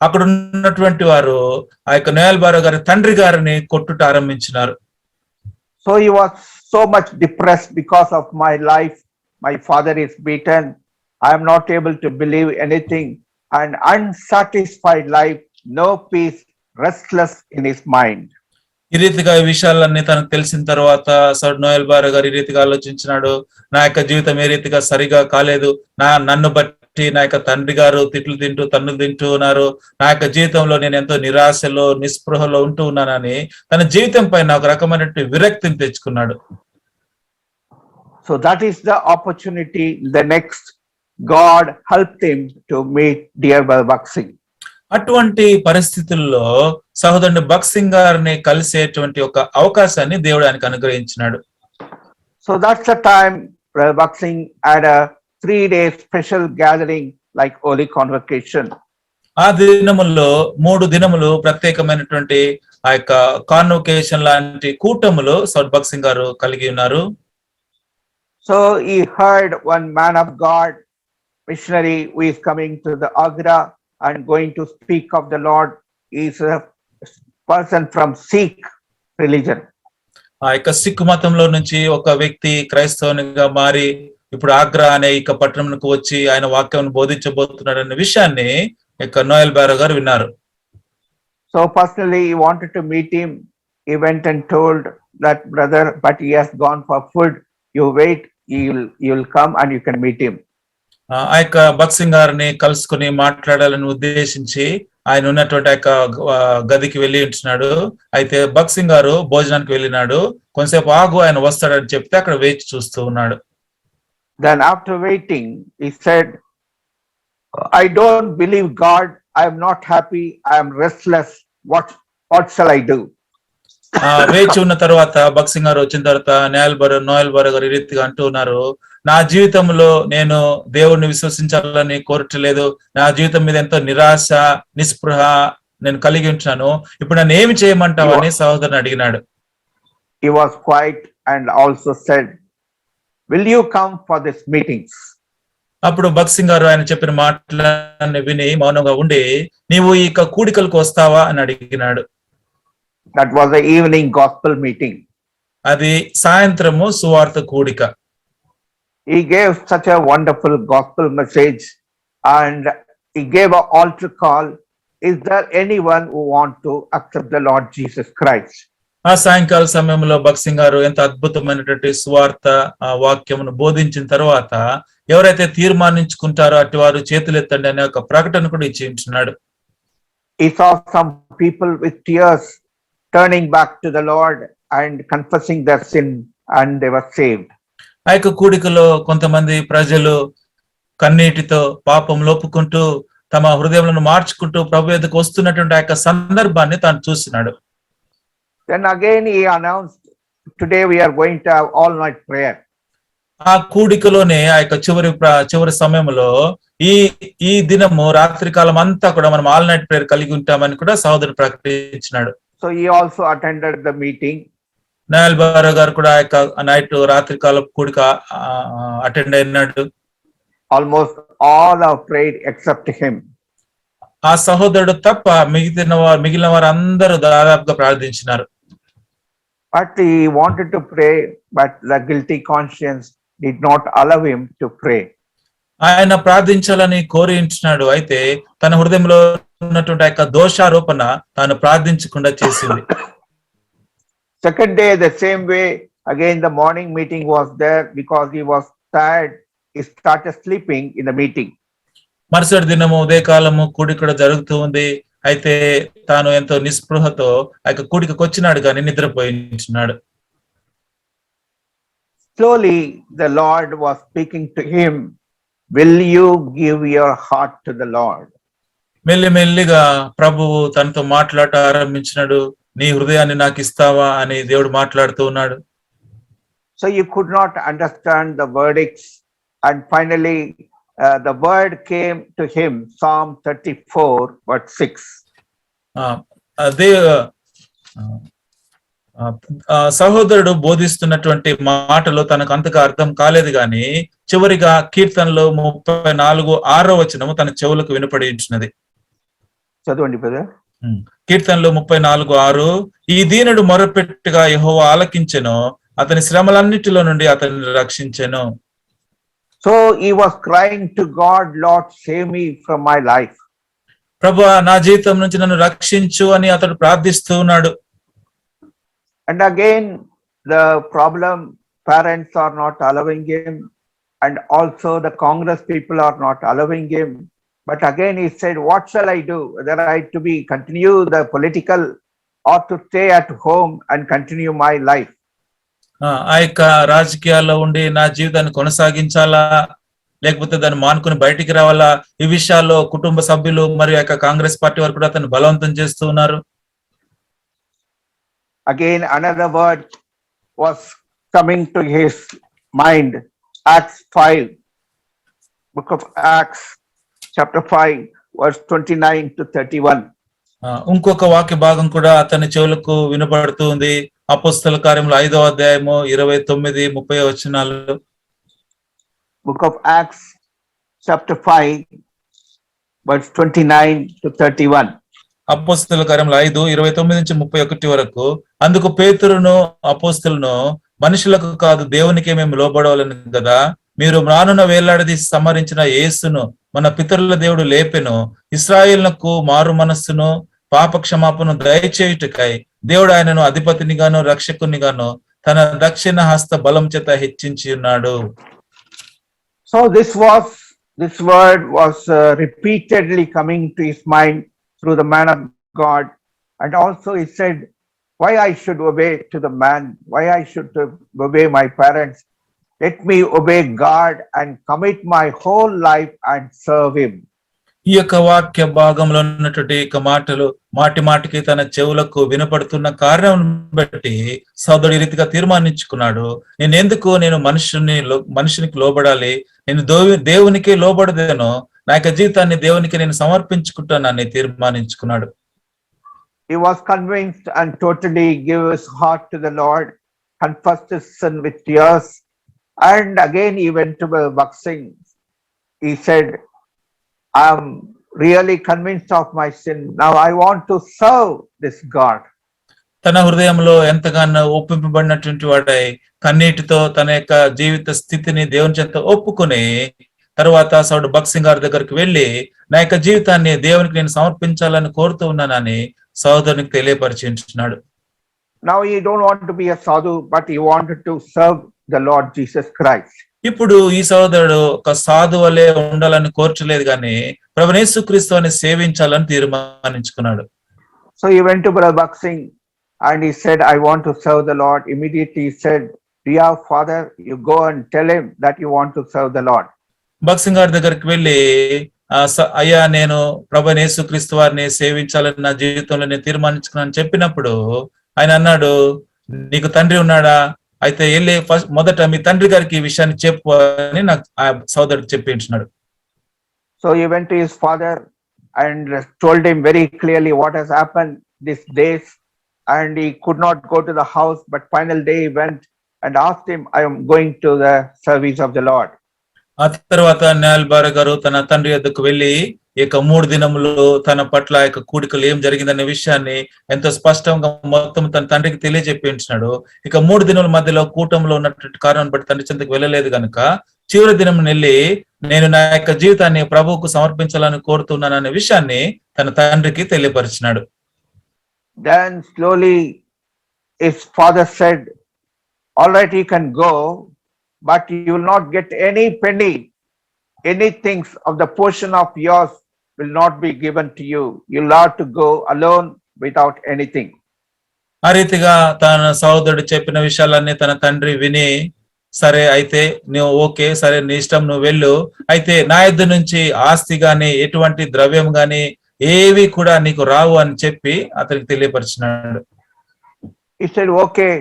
Speaker 2: అక్కడ ఉన్నటువంటి వారు ఆ యొక్క నోయల్ బారో గారి తండ్రి గారిని కొట్టుట ఆరంభించినారు.
Speaker 1: So he was so much depressed because of my life. My father is beaten. I am not able to believe anything, and unsatisfied life, no peace, restless in his mind.
Speaker 2: ఈ రీతిగా ఈ విషయాలన్నీ తనకు తెలిసిన తర్వాత నోయల్ బారో గారు ఈ రీతిగా ఆలోచించినాడు, నా యొక్క జీవితం ఏ రీతిగా సరిగా కాలేదు, నన్ను బట్టి నా యొక్క తండ్రి గారు తిట్లు తింటూ తన్నులు తింటూ ఉన్నారు, నా యొక్క జీవితంలో నేను ఎంతో నిరాశలో నిస్పృహలో ఉంటూ ఉన్నానని తన జీవితం పైన ఒక రకమైనటువంటి విరక్తిని తెచ్చుకున్నాడు.
Speaker 1: So that is the opportunity. The next, God helped him to meet dear Balbak Singh.
Speaker 2: అటువంటి పరిస్థితుల్లో సహోదరుని భగత్ సింగ్ గారిని కలిసేటువంటి ఒక అవకాశాన్ని దేవుడు ఆయనకు అనుగ్రహించినాడు.
Speaker 1: So that's the time Balbak Singh had a 3-day special gathering like Holy Convocation.
Speaker 2: ఆ దినముల్లో 3 దినములు ప్రత్యేకమైనటువంటి ఆ యొక్క కాన్వకేషన్ లాంటి కూటములు సౌద్ భగత్ సింగ్ గారు కలిగి ఉన్నారు.
Speaker 1: So he heard one man of God, missionary, who is coming to the Agra and going to speak of the Lord. He is a person from Sikh religion.
Speaker 2: ఆ యొక్క సిక్ మతంలో నుంచి ఒక వ్యక్తి క్రైస్తవునిగా మారి ఇప్పుడు ఆగ్రా అనే ఇక పట్టణంకు వచ్చి ఆయన వాక్యాన్ని బోధించబోతున్నాడు అనే విషయాన్ని ఇక నోయల్ బారో గారు విన్నారు.
Speaker 1: So personally he wanted to meet him. He went and told that brother, but he has gone for food. You wait, you'll come and you can meet him.
Speaker 2: ఆ యొక్క భగత్ సింగ్ గారిని కలుసుకుని మాట్లాడాలని ఉద్దేశించి ఆయన ఉన్నటువంటి యొక్క గదికి వెళ్ళి ఉంటున్నాడు. అయితే భగత్ సింగ్ గారు భోజనానికి వెళ్ళినాడు. కొంతసేపు ఆగు, ఆయన వస్తాడని చెప్తే అక్కడ వేచి చూస్తూ ఉన్నాడు.
Speaker 1: Then after waiting, he said, I don't believe God. I am not happy. I am restless. What shall I do?
Speaker 2: వేచి ఉన్న తర్వాత భగత్ సింగ్ గారు వచ్చిన తర్వాత నోయల్ బారో గారు ఈ రీతిగా అంటూ ఉన్నారు, నా జీవితంలో నేను దేవుణ్ణి విశ్వసించాలని కోరట్లేదు. నా జీవితం మీద ఎంతో నిరాశ నిస్పృహ నేను కలిగి ఉంటున్నాను. ఇప్పుడు నన్ను ఏమి చేయమంటావు అని సహోదరుని అడిగినాడు.
Speaker 1: He was quiet and also said, will you come for these meetings?
Speaker 2: అప్పుడు భగత్ సింగ్ గారు ఆయన చెప్పిన మాటలన్నీ విని మౌనంగా ఉండి, నీవు ఈ కూడికలకు వస్తావా అని అడిగినాడు.
Speaker 1: That was the evening gospel meeting.
Speaker 2: అది సాయంత్రము సువార్త కూడిక.
Speaker 1: He gave such a wonderful gospel message and he gave an altar call. Is there anyone who want to accept the Lord Jesus Christ?
Speaker 2: ఆ సాయంకాల సమయంలో భగత్ సింగ్ గారు ఎంత అద్భుతమైనటువంటి సువార్త వాక్యమును బోధించిన తర్వాత ఎవరైతే తీర్మానించుకుంటారో అటు వారు చేతులెత్తండి అనే ఒక ప్రకటన కూడా ఇచ్చి ఉంటున్నాడు.
Speaker 1: He saw some people with tears turning back to the Lord and confessing their sin, and they were saved.
Speaker 2: ఆ యొక్క కూడికలో కొంతమంది ప్రజలు కన్నీటితో పాపం లోపుకుంటూ తమ హృదయములను మార్చుకుంటూ ప్రభు ఎదుకు వస్తున్నటువంటి ఆ యొక్క సందర్భాన్ని తాను చూస్తున్నాడు.
Speaker 1: Then again he announced, today we are going to have all night prayer.
Speaker 2: ఆ కూడికలోనే ఆ యొక్క చివరి సమయంలో ఈ దినము రాత్రి కాలం అంతా కూడా మనం ఆల్ నైట్ ప్రేయర్ కలిగి ఉంటామని కూడా సహోదరుడు ప్రకటించినాడు.
Speaker 1: So he also attended the meeting.
Speaker 2: Noel Barrow గారు కూడా ఆ యొక్క రాత్రి కాలం కూడిక అటెండ్ అయినాడు.
Speaker 1: Almost all have prayed except him.
Speaker 2: ఆ సహోదరుడు తప్ప మిగిలిన వారు అందరూ దాదాపుగా ప్రార్థించినారు.
Speaker 1: But he wanted to pray, but the guilty conscience did not allow him to pray.
Speaker 2: ఆయన ప్రార్థించాలని కోరి ఉంటున్నాడు. అయితే తన హృదయంలో ఉన్నటువంటి యొక్క దోషారోపణ తాను ప్రార్థించకుండా చేసింది.
Speaker 1: Second day, the same way, again the morning meeting was there. Because he was tired, he started sleeping in the meeting.
Speaker 2: మరుసటి దినము ఉదయకాలము కూడిక జరుగుతూ ఉంది. అయితే తాను ఎంతో నిస్పృహతో ఆ యొక్క కూడికకు వచ్చినాడు కానీ నిద్రపోయించున్నాడు.
Speaker 1: Slowly the Lord was speaking to him, will you give your heart to the Lord?
Speaker 2: మెల్లిమెల్లిగా ప్రభువు తనతో మాట్లాట ఆరంభించినాడు. నీ హృదయాన్ని నాకు ఇస్తావా అని దేవుడు మాట్లాడుతూ ఉన్నాడు.
Speaker 1: So you could not understand the verdicts, and finally the word came to him, Psalm 34 verse 6.
Speaker 2: సహోదరుడు బోధిస్తున్నటువంటి మాటలు తనకు అంతగా అర్థం కాలేదు గాని చివరిగా కీర్తనలో 34:6 వచనము తన చెవులకు వినపడించినది.
Speaker 1: చదవండి బ్రదర్.
Speaker 2: కీర్తనలో 34:6, ఈ దీనుడు మొరపెట్టుగా యెహోవా ఆలకించెను, అతని శ్రమలన్నిటిలో నుండి అతన్ని రక్షించెను.
Speaker 1: So he was crying to God, Lord, save me from my life.
Speaker 2: ప్రభువా నా జీవితం నుంచి నన్ను రక్షించు అని అతడు ప్రార్థిస్తూ ఉన్నాడు.
Speaker 1: And again the problem, parents are not allowing him, and also the Congress people are not allowing him. But again he said, what shall I do? Whether I to be continue the political or to stay at home and continue my life?
Speaker 2: ఆ యొక్క రాజకీయాల్లో ఉండి నా జీవితాన్ని కొనసాగించాలా లేకపోతే దాన్ని మానుకుని బయటికి రావాలా ఈ విషయాల్లో కుటుంబ సభ్యులు మరియు యొక్క కాంగ్రెస్ పార్టీ వారు కూడా అతన్ని బలవంతం చేస్తూ ఉన్నారు.
Speaker 1: Again, another word was coming to his mind. Acts 5, book of Acts, chapter 5, verse 29 to 31.
Speaker 2: ఇంకొక వాక్య భాగం కూడా అతని చెవులకు వినపడుతూ ఉంది. అపోస్తల కార్యములు 5వ అధ్యాయము 29, 30 వచనాలు.
Speaker 1: Book of Acts, chapter 5, verse 29 to 31.
Speaker 2: అపోస్తల కార్యములు 5, 29 నుంచి 31 వరకు. అందుకు పేతురును అపోస్తలును, మనుషులకు కాదు దేవునికే మేము లోబడవాలని కదా, మీరు రానున్న వేలాడదీసి సంహరించిన యేసును మన పితరుల దేవుడు లేపెను, ఇశ్రాయేలునకు మారు మనస్సును పాప క్షమాపణ దయచేయుటకై దేవుడు ఆయనను అధిపతినిగాను రక్షకునిగాను తన దక్షిణ హస్త బలం చేత హెచ్చించి ఉన్నాడు.
Speaker 1: So this word was repeatedly coming to his mind through the man of God, and also he said, why I should obey to the man, why I should obey my parents. Let me obey God and commit my whole life and serve him.
Speaker 2: ఈ యొక్క వాక్య భాగంలో ఉన్నటువంటి మాటలు మాటి మాటికి తన చెవులకు వినపడుతున్న కారణం బట్టి సోదరుడు ఈ రీతిగా తీర్మానించుకున్నాడు, నేను మనుషునికి లోబడాలి, నేను దేవునికి లోబడదేను, నా యొక్క జీవితాన్ని దేవునికి నేను సమర్పించుకుంటానని తీర్మానించుకున్నాడు.
Speaker 1: He was convinced and totally gave his heart to the Lord, confessed his sin with tears, and again he went to the boxing. He said, I am really convinced of my sin. Now I want to serve this God.
Speaker 2: తన హృదయంలో ఎంతగానో ఒప్పింపబడినటువంటి వాడై కన్నీటితో తన యొక్క జీవిత స్థితిని దేవుని చేత ఒప్పుకొని తర్వాత సౌడు బక్సింగ్ గారి దగ్గరికి వెళ్ళి నా యొక్క జీవితాన్ని దేవునికి నేను సమర్పించాలని కోరుతూ ఉన్నానని సోదరునికి తెలియపరిచింటున్నాడు.
Speaker 1: Now he don't want to be a sadhu, but he wanted to serve the Lord Jesus Christ.
Speaker 2: ఇప్పుడు ఈ సోదరుడు ఒక సాధు వలె ఉండాలని కోర్చలేదు కానీ ప్రభువైన యేసుక్రీస్తుని సేవించాలని తీర్మానించుకున్నాడు.
Speaker 1: So he went to Brother Baksing and he said, I want to serve the Lord. Immediately he said, dear father, you go and tell him that you want to serve the Lord.
Speaker 2: బక్సింగ్ గారి దగ్గరికి వెళ్ళి అయ్యా నేను ప్రభువైన యేసుక్రీస్తు వారిని సేవించాలని నా జీవితంలో నేను తీర్మానించుకున్నాను చెప్పినప్పుడు ఆయన అన్నాడు, నీకు తండ్రి ఉన్నాడా, అయితే వెళ్ళి మొదట మీ తండ్రి గారికి ఈ విషయాన్ని చెప్పు అని నాకు ఆ సోదరుడికి చెప్పించున్నాడు.
Speaker 1: So he went to his father and told him very clearly what has happened these days, and he could not go to the house, but final day he went and asked him, I am going to the service of the Lord.
Speaker 2: ఆ తర్వాత న్యాయల్బార గారు తన తండ్రి వద్దకు వెళ్ళి ఇక 3 దినములు తన పట్ల యొక్క కూడికలు ఏం జరిగిందనే విషయాన్ని ఎంతో స్పష్టంగా మొత్తం తన తండ్రికి తెలియజెప్పించినాడు. ఇక 3 దినముల మధ్యలో కూటంలో ఉన్నటువంటి కారణం బట్టి తండ్రి చెంతకు వెళ్ళలేదు కనుక చివరి దినం వెళ్ళి నేను నా యొక్క జీవితాన్ని ప్రభువుకు సమర్పించాలని కోరుతున్నాననే విషయాన్ని తన తండ్రికి తెలియపరిచినాడు.
Speaker 1: Then slowly his father said, all right, you can go, but you will not get any penny. Anything of the portion of yours will not be given to you. You'll have to go alone without anything.
Speaker 2: ఆ రీతిగా తన సహోదరుడు చెప్పిన విషయాలన్నీ తన తండ్రి విని, సరే అయితే నువ్వు ఓకే, సరే నీ ఇష్టం, నువ్వు వెళ్ళు, అయితే నా యొద్ద నుంచి ఆస్తి గాని ఎటువంటి ద్రవ్యం గాని ఏవి కూడా నీకు రావు అని చెప్పి అతనికి తెలియపరిచినాడు.
Speaker 1: He said, okay,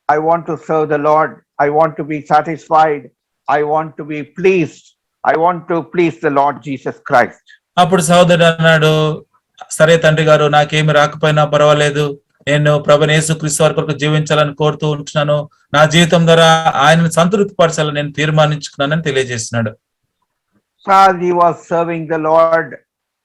Speaker 1: I want to serve the Lord. I want to be satisfied. I want to be pleased. I want to please the Lord Jesus Christ.
Speaker 2: అప్పుడు సహోదరుడు అన్నాడు, సరే తండ్రి గారు, నాకేమి రాకపోయినా పర్వాలేదు, నేను ప్రభువైన యేసుక్రీస్తు వారి కొరకు జీవించాలని కోరుతూ ఉంటున్నాను, నా జీవితం ద్వారా ఆయనను సంతృప్తి పరచాలని నేను తీర్మానించుకున్నానని తెలియజేస్తున్నాడు.
Speaker 1: As he was serving the Lord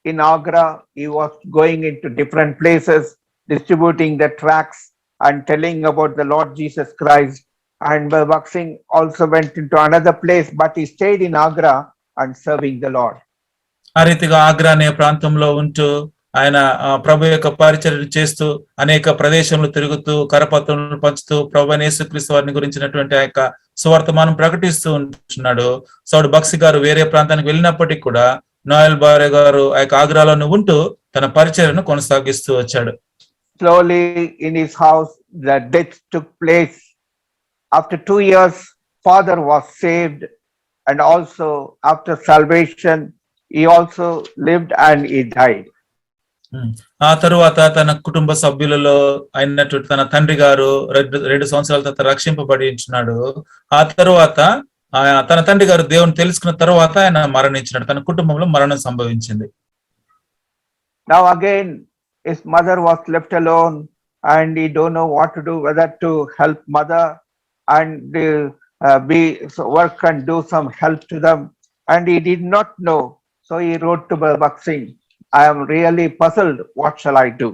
Speaker 1: in Agra, he was going into different places, distributing the tracts and telling about the Lord Jesus Christ. And Baksing also went into another place, but he stayed in Agra and serving the Lord.
Speaker 2: ఆ రీతిగా ఆగ్రా అనే ప్రాంతంలో ఉంటూ ఆయన ప్రభు యొక్క పరిచర్య చేస్తూ అనేక ప్రదేశంలో తిరుగుతూ కరపత్రములను పంచుతూ ప్రభువైన యేసుక్రీస్తు వారిని గురించినటువంటి ఆ యొక్క సువార్తమానం ప్రకటిస్తూ ఉంటున్నాడు. సౌడు బక్సి గారు వేరే ప్రాంతానికి వెళ్ళినప్పటికీ కూడా నోయల్ బారే గారు ఆ యొక్క ఆగ్రాలోనే ఉంటూ తన పరిచర్యను కొనసాగిస్తూ వచ్చాడు.
Speaker 1: Slowly in his house, the death took place. after 2 years, father was saved, and also after salvation, he also lived and he died.
Speaker 2: ఉమ్. ఆ తరువాత తన కుటుంబ సభ్యులలో అయినటువంటి తన తండ్రి గారు 2 సంవత్సరాల తర్వాత రక్షింపబడి ఉంటున్నాడు. ఆ తరువాత తన తండ్రి గారు దేవుని తెలుసుకున్న తరువాత ఆయన మరణించినాడు. తన కుటుంబంలో మరణం సంభవించింది.
Speaker 1: Now again, his mother was left alone, and he don't know what to do, whether to help mother and work and do some help to them, and he did not know. So he wrote to Bhakt Singh, I am really puzzled. What shall I do?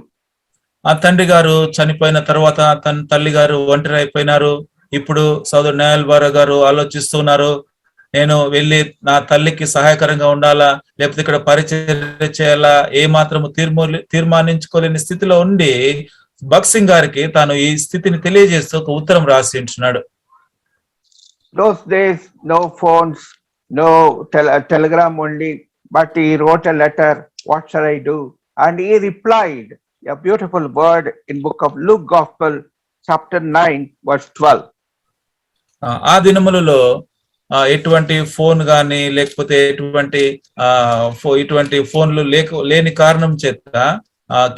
Speaker 2: ఆ తండ్రి గారు చనిపోయిన తర్వాత తన తల్లి గారు ఒంటరి అయిపోయినారు. ఇప్పుడు సోదరుడు నయల్ బారా గారు ఆలోచిస్తున్నారు, నేను వెళ్ళి నా తల్లికి సహాయకరంగా ఉండాలా, లేకపోతే ఇక్కడ పరిచర్య చేయాలా, ఏ మాత్రము తీర్మానించుకోలేని స్థితిలో ఉండి భగత్ సింగ్ గారికి తాను ఈ స్థితిని తెలియజేస్తూ ఒక ఉత్తరం రాసి ఉంటున్నాడు.
Speaker 1: Those days, no phones, no telegram only, but he wrote a letter, what shall I do? And he replied a beautiful word in book of Luke Gospel, chapter 9, verse 12.
Speaker 2: ఆ దినములలో ఎటువంటి ఫోన్ గాని లేకపోతే ఇటువంటి ఫోన్లు లేని కారణం చేత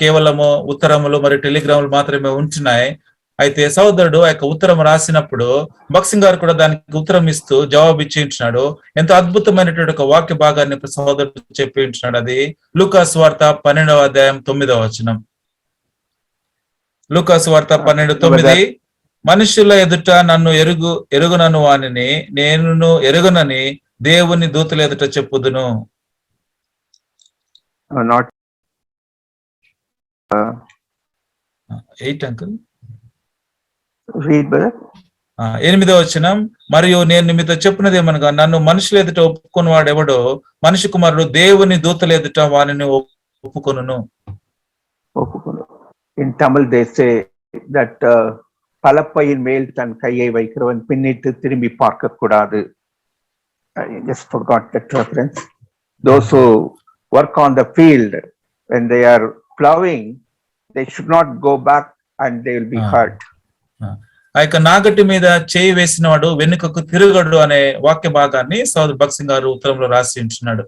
Speaker 2: కేవలము ఉత్తరములు మరియు టెలిగ్రాములు మాత్రమే ఉంటున్నాయి. అయితే సహోదరుడు ఆ యొక్క ఉత్తరం రాసినప్పుడు భగత్ సింగ్ గారు కూడా దానికి ఉత్తరం ఇస్తూ జవాబు ఇచ్చి ఉంటున్నాడు. ఎంతో అద్భుతమైనటువంటి ఒక వాక్య భాగాన్ని సహోదరుడు చెప్పి ఉంటున్నాడు. అది లూకా సువార్త 12వ అధ్యాయం 9వ వచనం. లూకా సువార్త 12:9, మనుషుల ఎదుట నన్ను ఎరుగునను వానిని నేను ఎరుగునని దేవుని దూతల ఎదుట చెప్పుదును.
Speaker 1: Not
Speaker 2: 8 uncle.
Speaker 1: read, brother.
Speaker 2: 8వ వచనం, మరియు నేను మీతో చెప్పినది ఏమనగా నన్ను మనుషుల ఎదుట ఒప్పుకుని వాడెవడో మనిషి కుమారుడు దేవుని దూతల ఎదుట వానిని ఒప్పుకొనును.
Speaker 1: In Tamil they say that பலப்பையின் மேல் தன் கையை வைக்கிறவன் பின்னிட்டு திரும்பி பார்க்க கூடாது. I just forgot that reference. Those who work on the field, when they are plowing, they should not go back and they will be hurt.
Speaker 2: ఆ యొక్క నాగటి మీద చేయి వేసిన వాడు వెనుకకు తిరగడు అనే వాక్య భాగాన్ని సోదరు భగత్ సింగ్ గారు ఉత్తరంలో రాసి ఉంటున్నాడు.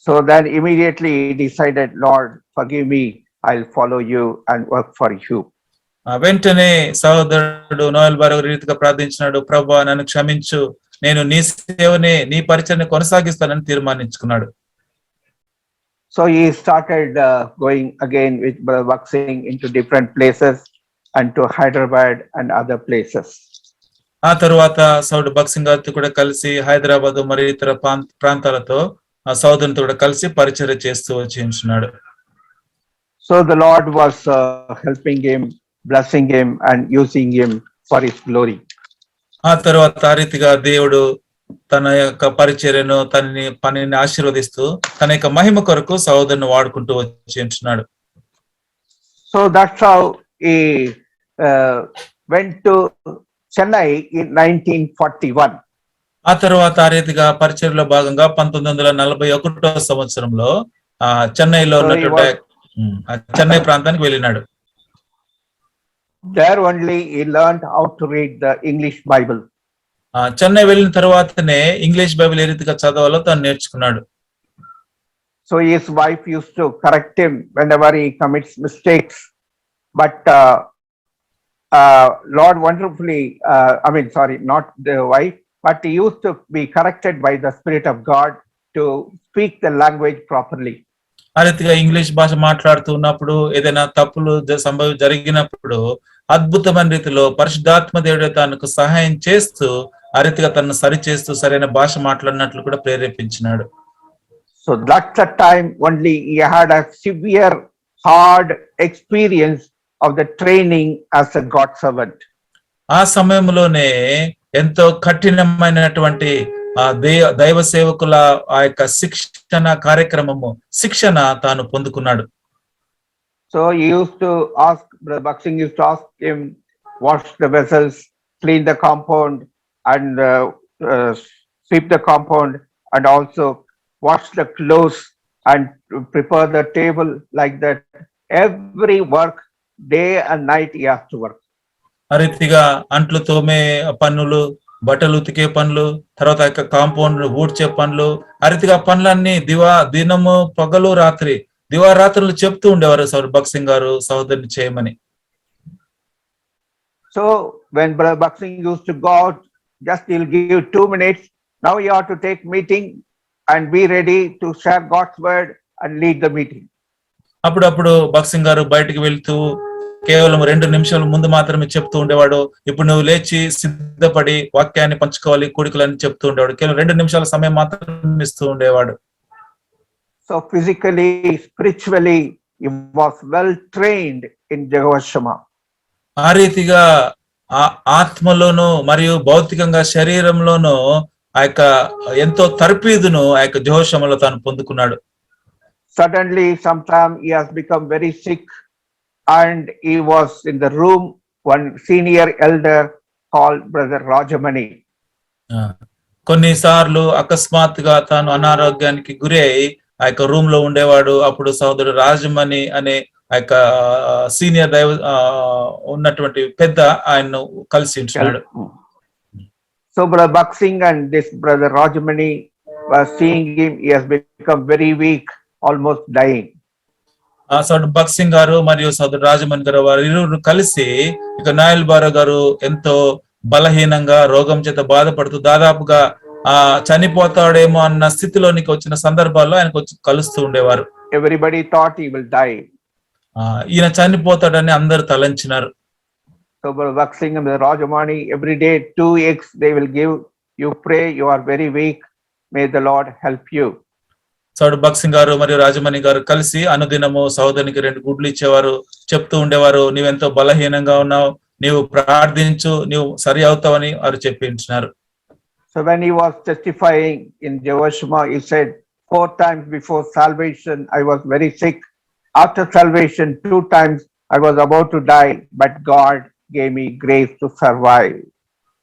Speaker 1: So then immediately he decided, Lord, forgive me, I'll follow you and work for you.
Speaker 2: వెంటనే సహోదరుడు నోయల్ బారా రీతిగా ప్రార్థించినాడు, ప్రభువా నన్ను క్షమించు, నేను నీ సేవని నీ పరిచర్ని కొనసాగిస్తానని తీర్మానించుకున్నాడు.
Speaker 1: So he started going again with Bhakt Singh into different places and to Hyderabad and other places.
Speaker 2: ఆ తరువాత సౌడు భగత్ సింగ్ గారితో కూడా కలిసి హైదరాబాద్ మరియు ఇతర ప్రాంతాలతో ఆ సోదరునితో కూడా కలిసి పరిచర్య చేస్తూ వచ్చి ఉంటున్నాడు.
Speaker 1: So the Lord was helping him, blessing him and using him for his glory.
Speaker 2: ఆ తర్వాత ఆ రీతిగా దేవుడు తన యొక్క పరిచర్యను పనిని ఆశీర్వదిస్తూ తన యొక్క మహిమ కొరకు సహోదరుని వాడుకుంటూ వచ్చి ఉంటున్నాడు.
Speaker 1: So that's how he went to Chennai in 1941.
Speaker 2: ఆ తర్వాత ఆ రీతిగా పరిచర్యలో భాగంగా 1941వ సంవత్సరంలో చెన్నైలో ఉన్నటువంటి చెన్నై ప్రాంతానికి వెళ్ళినాడు.
Speaker 1: There only he learned how to read the English Bible.
Speaker 2: Chennai వెళ్ళిన తర్వాతనే ఇంగ్లీష్ బైబిల్ ఏ రీతిగా చదవాలో తను నేర్చుకున్నాడు.
Speaker 1: So his wife used to correct him whenever he commits mistakes. But Lord wonderfully, not the wife, but he used to be corrected by the Spirit of God to speak the language properly.
Speaker 2: ఆ రీతిగా English భాష మాట్లాడుతున్నప్పుడు ఏదైనా తప్పులు జరిగినప్పుడు అద్భుతమైన రీతిలో పరిశుద్ధాత్మ దేవుడు తనకు సహాయం చేస్తూ ఆ రీతిగా తనను సరిచేస్తూ సరైన భాష మాట్లాడినట్లు కూడా ప్రేరేపించినాడు.
Speaker 1: So that's the time only he had a severe, hard experience of the training as a God servant.
Speaker 2: ఆ సమయంలోనే ఎంతో కఠినమైనటువంటి దైవ సేవకుల ఆ యొక్క శిక్షణ తాను పొందుకున్నాడు.
Speaker 1: So he used to ask, Bhakt Singh used to ask him, wash the vessels, clean the compound and sweep the compound, and also wash the clothes and prepare the table, like that. Every work, day and night he has to work.
Speaker 2: ఆ రీతిగా అంట్లు తోమే పనులు, బట్టలు ఉతికే పనులు, తర్వాత యొక్క compound ఊడ్చే పనులు, ఆ రీతిగా పనులన్నీ దినము పగలు రాత్రి దివారాత్రులు చెప్తూ ఉండేవారు భగత్ సింగ్ గారు సహోదరుని చేయమని.
Speaker 1: So when Brother Bhakt Singh used to go out, just he'll give 2 minutes. Now you have to take meeting and be ready to share God's word and lead the meeting.
Speaker 2: అప్పుడప్పుడు భగత్ సింగ్ గారు బయటికి వెళ్తూ కేవలం 2 నిమిషాల ముందు మాత్రమే చెప్తూ ఉండేవాడు. ఇప్పుడు నువ్వు లేచి సిద్ధపడి వాక్యాన్ని పంచుకోవాలి, కూడికలని చెప్తూ ఉండేవాడు. కేవలం 2 నిమిషాల సమయం మాత్రం ఇస్తూ ఉండేవాడు.
Speaker 1: So physically, spiritually, he was well trained in Jehovah's Shammah.
Speaker 2: ఆ రీతిగా ఆత్మలోను మరియు భౌతికంగా శరీరంలోను ఆ యొక్క ఎంతో తర్పీదును ఆ యొక్క జెహోషాములో తాను పొందుకున్నాడు.
Speaker 1: Suddenly, sometime he has become very sick, and he was in the room, one senior elder called Brother Rajamani.
Speaker 2: కొన్నిసార్లు అకస్మాత్తుగా తాను అనారోగ్యానికి గురి అయి ఆ యొక్క రూమ్ లో ఉండేవాడు. అప్పుడు సోదరుడు రాజమణి అనే ఆ యొక్క సీనియర్ దైవ ఉన్నటువంటి పెద్ద ఆయన్ను కలిసి ఉంటున్నాడు.
Speaker 1: So Brother Bhakt Singh and this Brother Rajamani was seeing him. He has become very weak, almost dying.
Speaker 2: సోదరుడు భగత్ సింగ్ గారు మరియు సోదరుడు రాజమణి గారు వారు ఇరువురు కలిసి ఇక నాయల్ బారా గారు ఎంతో బలహీనంగా రోగం చేత బాధపడుతూ దాదాపుగా చనిపోతాడేమో అన్న స్థితిలోనికి వచ్చిన సందర్భాల్లో ఆయనకు వచ్చి కలుస్తూ ఉండేవారు.
Speaker 1: Everybody thought he will die.
Speaker 2: ఈయన చనిపోతాడని అందరు తలంచినారు.
Speaker 1: So Brother Bhakt Singh and Rajamani, every day 2 eggs they will give. You pray, you are very weak. May the Lord help you.
Speaker 2: సోదరుడు భగత్ సింగ్ గారు మరియు రాజమణి గారు కలిసి అనుదినము సహోదరునికి 2 గుడ్లు ఇచ్చేవారు. చెప్తూ ఉండేవారు, నీవెంతో బలహీనంగా ఉన్నావు, నీవు ప్రార్థించు, నీవు సరి అవుతావని వారు చెప్పించినారు.
Speaker 1: So when he was testifying in Jehovah's Shammah, he said, 4 times before salvation I was very sick. After salvation 2 times I was about to die, but God gave me grace to survive.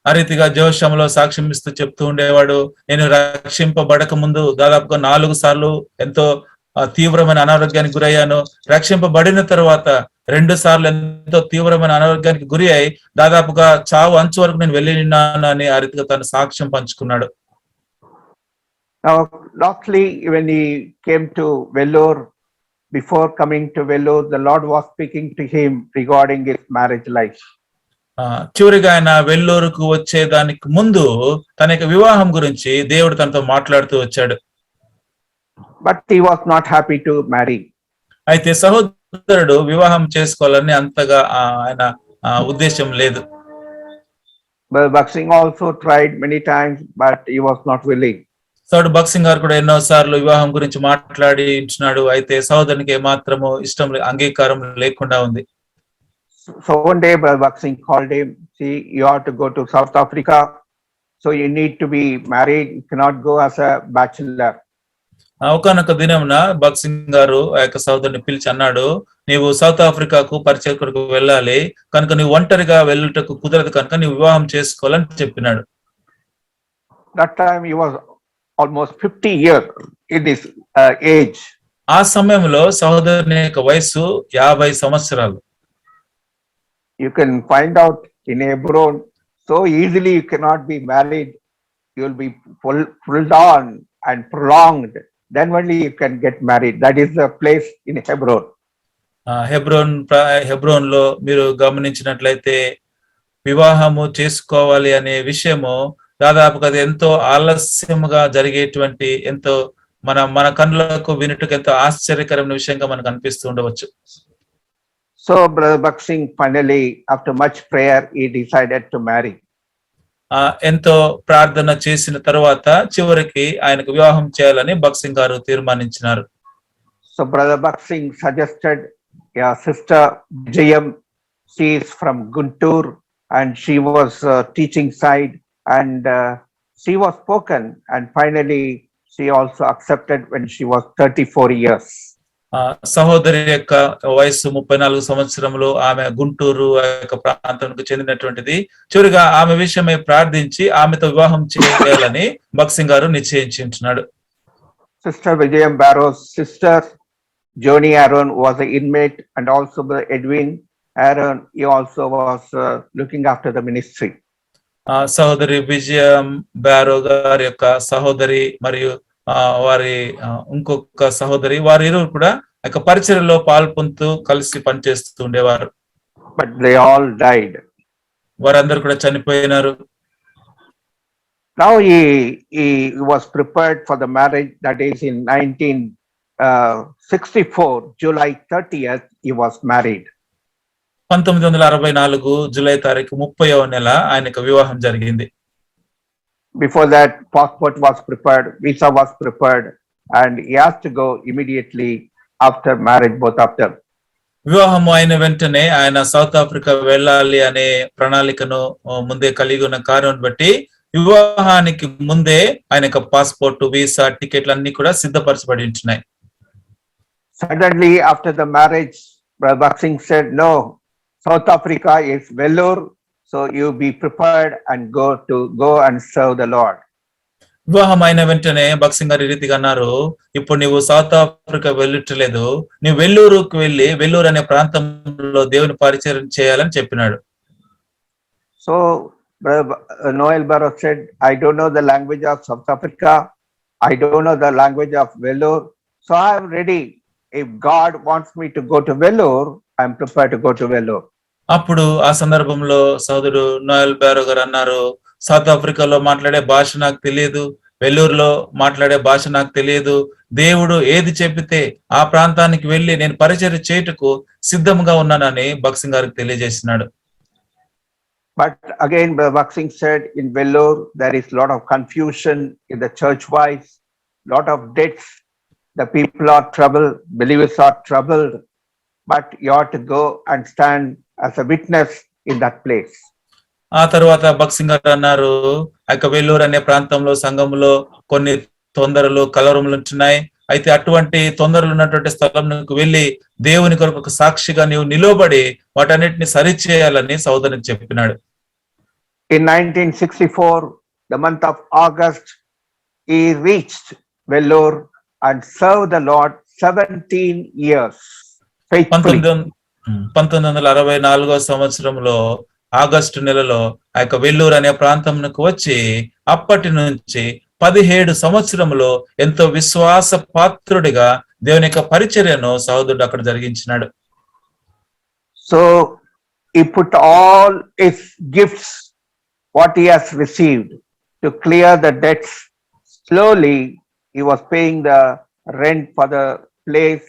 Speaker 2: ఆ రీతిగా జెహోషాములో సాక్ష్యం ఇస్తూ చెప్తూ ఉండేవాడు, నేను రక్షింపబడక ముందు దాదాపుగా 4 సార్లు ఎంతో తీవ్రమైన అనారోగ్యానికి గురయ్యాను. రక్షింపబడిన తర్వాత 2 సార్లు ఎంతో తీవ్రమైన అనారోగ్యానికి గురి అయి దాదాపుగా చావు అంచు వరకు నేను వెళ్ళినాను అని ఆ రీతిగా తన సాక్ష్యం పంచుకున్నాడు.
Speaker 1: Now lastly, when he came to Vellore, before coming to Vellore, the Lord was speaking to him regarding his marriage life.
Speaker 2: చివరిగా ఆయన వెల్లూరుకు వచ్చేదానికి ముందు తన యొక్క వివాహం గురించి దేవుడు తనతో మాట్లాడుతూ వచ్చాడు.
Speaker 1: But he was not happy to marry.
Speaker 2: అయితే సహోదరుడు వివాహం చేసుకోవాలని అంతగా ఆయన ఉద్దేశం లేదు.
Speaker 1: But Bhakt Singh also tried many times, but he was not willing.
Speaker 2: సోదరుడు భగత్ సింగ్ గారు కూడా ఎన్నో సార్లు వివాహం గురించి మాట్లాడి ఉంటున్నాడు. అయితే సహోదరునికి ఏమాత్రము ఇష్టం అంగీకారం లేకుండా ఉంది.
Speaker 1: So one day Brother Bhakt Singh called him, see, you have to go to South Africa, so you need to be married, you cannot go as a bachelor.
Speaker 2: ఒకనొక దినమున భగత్ సింగ్ గారు ఆ యొక్క సహోదరుని పిలిచి అన్నాడు, నీవు సౌత్ ఆఫ్రికాకు పరిచయకుడికి వెళ్ళాలి కనుక నీవు ఒంటరిగా వెళ్ళుటకు కుదరదు కనుక నీవు వివాహం చేసుకోవాలని చెప్పినాడు.
Speaker 1: That time he was almost 50 years in this age.
Speaker 2: ఆ సమయంలో సహోదరుని యొక్క వయసు 50 సంవత్సరాలు.
Speaker 1: You can find out in Hebron, so easily you cannot be married. You will be pulled on and prolonged. Then only you can get married. That is the place in Hebron.
Speaker 2: Hebron లో మీరు గమనించినట్లయితే వివాహము చేసుకోవాలి అనే విషయము దాదాపుగా అది ఎంతో ఆలస్యముగా జరిగేటువంటి ఎంతో మన కన్నులకు వినుటకు ఎంతో ఆశ్చర్యకరమైన విషయంగా మనకు అనిపిస్తూ ఉండవచ్చు.
Speaker 1: So Brother Bhakt Singh finally, after much prayer, he decided to marry.
Speaker 2: ఎంతో ప్రార్థన చేసిన తర్వాత చివరికి ఆయనకు వివాహం చేయాలని భగత్ సింగ్ గారు తీర్మానించినారు.
Speaker 1: So Brother Bhakt Singh suggested sister Vijayam. She is from Guntur and she was teaching side, and she was spoken, and finally she also accepted when she was 34 years.
Speaker 2: సహోదరి యొక్క వయసు 34 సంవత్సరములు. ఆమె గుంటూరు యొక్క ప్రాంతానికి చెందినటువంటిది. చివరిగా ఆమె విషయమై ప్రార్థించి ఆమెతో వివాహం చేయాలని భగత్ సింగ్ గారు నిశ్చయించున్నాడు.
Speaker 1: Sister Vijayam Barrow's sister Joni Aaron was an inmate, and also Brother Edwin Aaron, he also was looking after the ministry.
Speaker 2: సహోదరి విజయ బ్యారో గారి యొక్క సహోదరి మరియు వారి ఇంకొక సహోదరి వారిరువురు కూడా యొక్క పరిచర్యలో పాల్పొందుతూ కలిసి పనిచేస్తూ ఉండేవారు.
Speaker 1: But they all died.
Speaker 2: వారందరూ కూడా చనిపోయినారు.
Speaker 1: Now he was prepared for the marriage, that is in 1964, July 30th, he was married.
Speaker 2: 1964 July 30వ నెల ఆయనకు వివాహం జరిగింది.
Speaker 1: Before that, passport was prepared, visa was prepared, and he has to go immediately after marriage, both of them.
Speaker 2: వివాహం అయిన వెంటనే ఆయన south Africa వెళ్ళాలి అనే ప్రణాళికను ముందే కలిగి ఉన్న కారణం బట్టి వివాహానికి ముందే ఆయన యొక్క పాస్పోర్ట్, వీసా, టికెట్లు అన్ని కూడా సిద్ధపరచబడి ఉంటున్నాయి.
Speaker 1: Suddenly after the marriage, Brother Baksin said, no, South Africa is Vellore, so you be prepared and go and serve the Lord.
Speaker 2: వివాహం అయిన వెంటనే బక్సింగ్ గారు ఈ రీతిగా అన్నారు, ఇప్పుడు నువ్వు సౌత్ ఆఫ్రికా వెళ్ళట్లేదు, నువ్వు వెల్లూరుకు వెళ్ళి వెల్లూరు అనే ప్రాంతంలో దేవుని పరిచయం చేయాలని చెప్పినాడు.
Speaker 1: So Brother Noel Barrow said, I don't know the language of South Africa, I don't know the language of Vellore, so I am ready. If God wants me to go to Vellore, I am prepared to go to Vellore.
Speaker 2: అప్పుడు ఆ సందర్భంలో సోదరుడు Noel baro గారు అన్నారు, south ఆఫ్రికాలో మాట్లాడే భాష నాకు తెలియదు, వెల్లూరులో మాట్లాడే భాష నాకు తెలియదు, దేవుడు ఏది చెప్పితే ఆ ప్రాంతానికి వెళ్ళి నేను పరిచర్య చేయుటకు సిద్ధంగా ఉన్నానని బక్సింగ్ గారికి తెలియజేసినాడు.
Speaker 1: But again, Brother Baksin said, in Vellore there is a lot of confusion in the church wise, lot of debts, the people are troubled, believers are troubled, but you ought to go and stand as a witness in that place.
Speaker 2: ఆ తర్వాత బక్సింగ్ గారు అన్నారు, వెల్లూరు అనే ప్రాంతంలో సంఘంలో కొన్ని తొందరలు కలవరములు ఉంటున్నాయి, అయితే అటువంటి తొందరలు ఉన్నటువంటి స్థలంకు వెళ్ళి దేవుని కొరకు ఒక సాక్షిగా నీవు నిలబడి వాటన్నిటిని సరిచేయాలని సోదరునికి చెప్పినాడు.
Speaker 1: In 1964, the month of August, he reached Vellore and served the Lord 17 years faithfully.
Speaker 2: 1964 సంవత్సరంలో ఆగస్టు నెలలో ఆ యొక్క వెల్లూరు అనే ప్రాంతంకు వచ్చి అప్పటి నుంచి 17 సంవత్సరములో ఎంతో విశ్వాస పాత్రుడిగా దేవుని యొక్క పరిచర్యను సహోదరుడు అక్కడ జరిగించినాడు.
Speaker 1: So he put all his gifts, what he has received, to clear the debts. Slowly he was paying the rent for the place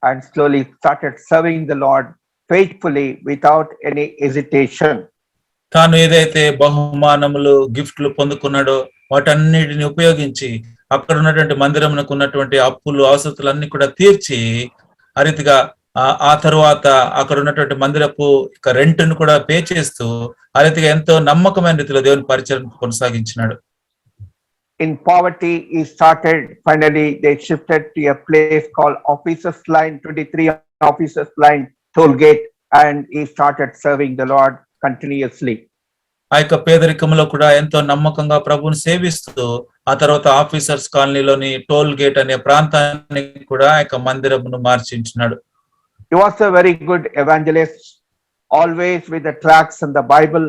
Speaker 1: and slowly started serving the Lord faithfully without any hesitation.
Speaker 2: తాను ఏదైతే బహుమానములు, గిఫ్ట్లు పొందుకున్నాడో వాటన్నిటిని ఉపయోగించి అక్కడ ఉన్నటువంటి మందిరమునకు ఉన్నటువంటి అప్పులు, అవసరతలన్నీ కూడా తీర్చి ఆ రీతిగా ఆ తరువాత అక్కడ ఉన్నటువంటి మందిరపు రెంట్ను కూడా పే చేస్తూ ఆ రీతిగా ఎంతో నమ్మకమైన రీతిలో దేవుని పరిచయం కొనసాగించినాడు.
Speaker 1: In poverty, he started, finally they shifted to a place called Officers Line, 23 Officers Line, toll gate, and he started serving the Lord continuously.
Speaker 2: ఆ యొక్క పేదరికంలో కూడా ఎంతో నమ్మకంగా ప్రభువుని సేవిస్తూ ఆ తర్వాత ఆఫీసర్స్ కాలనీలోని టోల్ గేట్ అనే ప్రాంతాన్ని కూడా ఆ యొక్క మందిరమును మార్చించినాడు.
Speaker 1: He was a very good evangelist, always with the tracts and the Bible.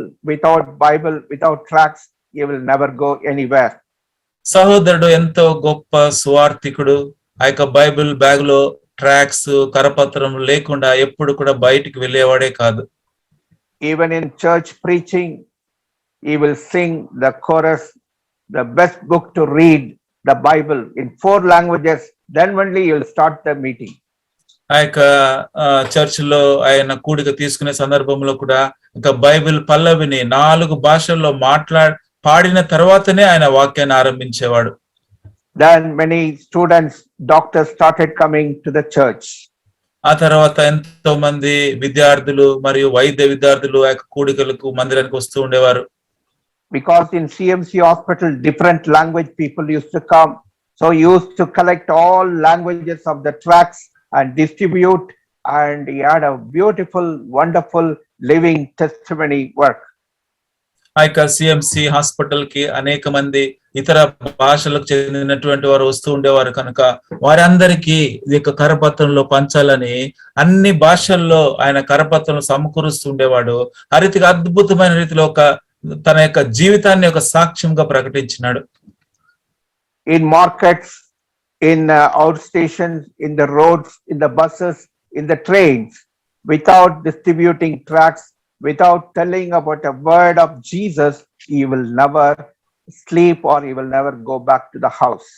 Speaker 1: Without tracts, he will never go anywhere.
Speaker 2: సహోదరుడు ఎంతో గొప్ప సువార్థికుడు. ఆ యొక్క బైబిల్ బ్యాగ్ లో ట్రాక్స్, కరపత్రం లేకుండా ఎప్పుడు కూడా బయటికి వెళ్ళేవాడే కాదు.
Speaker 1: Even in church preaching, he will sing the chorus, the best book to read, the Bible, in 4 languages. Then only he will start the meeting.
Speaker 2: ఆ యొక్క చర్చ్ లో ఆయన కూడిక తీసుకునే సందర్భంలో కూడా ఒక బైబిల్ పల్లవిని 4 భాషల్లో పాడిన తర్వాతనే ఆయన వాక్యాన్ని ఆరంభించేవాడు.
Speaker 1: Then many students, doctors started coming to the church.
Speaker 2: ఆ తర్వాత ఎంతో మంది విద్యార్థులు మరియు వైద్య విద్యార్థులు ఆ కూడికలకు మందిరానికి వస్తూ ఉండేవారు.
Speaker 1: Because in CMC hospital different language people used to come, so he used to collect all languages of the tracts and distribute, and he had a beautiful, wonderful living testimony work.
Speaker 2: ఆ యొక్క CMC hospital కి అనేక మంది ఇతర భాషలకు చెందినటువంటి వారు వస్తూ ఉండేవారు కనుక వారందరికీ ఇది యొక్క కరపత్రంలో పంచాలని అన్ని భాషల్లో ఆయన కరపత్రం సమకూరుస్తూ ఉండేవాడు. ఆ రీతిగా అద్భుతమైన రీతిలో తన యొక్క జీవితాన్ని ఒక సాక్ష్యంగా ప్రకటించినాడు.
Speaker 1: In markets, in outstations, in the roads, in the buses, in the trains, without distributing tracts, without telling about a word of Jesus, he will never sleep or he will never go back to the house.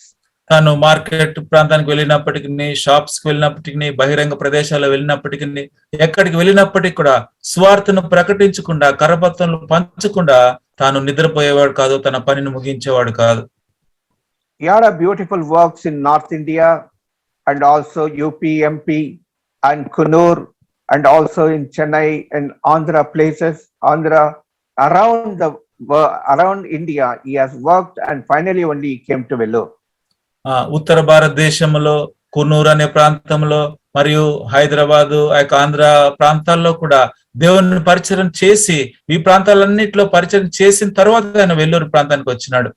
Speaker 2: తాను market ప్రాంతానికి వెళ్ళినప్పటికీ, shops కి వెళ్ళినప్పటికీ, బహిరంగ ప్రదేశాల్లో వెళ్ళినప్పటికీ, ఎక్కడికి వెళ్ళినప్పటికీ కూడా స్వార్థను ప్రకటించకుండా, కరపత్రంలో పంచకుండా తాను నిద్రపోయేవాడు కాదు, తన పనిని ముగించేవాడు కాదు.
Speaker 1: He had a beautiful works in North India and also UP, MP and Kunur and also in Chennai and Andhra places, around India he has worked and finally only he came to Vellore.
Speaker 2: ఉత్తర భారతదేశంలో కున్నూరు అనే ప్రాంతంలో మరియు హైదరాబాదు ఆంధ్ర ప్రాంతాల్లో కూడా దేవుని పరిచయం చేసి ఈ ప్రాంతాలన్నింటిలో పరిచయం చేసిన తర్వాత ఆయన వెల్లూరు ప్రాంతానికి వచ్చినాడు.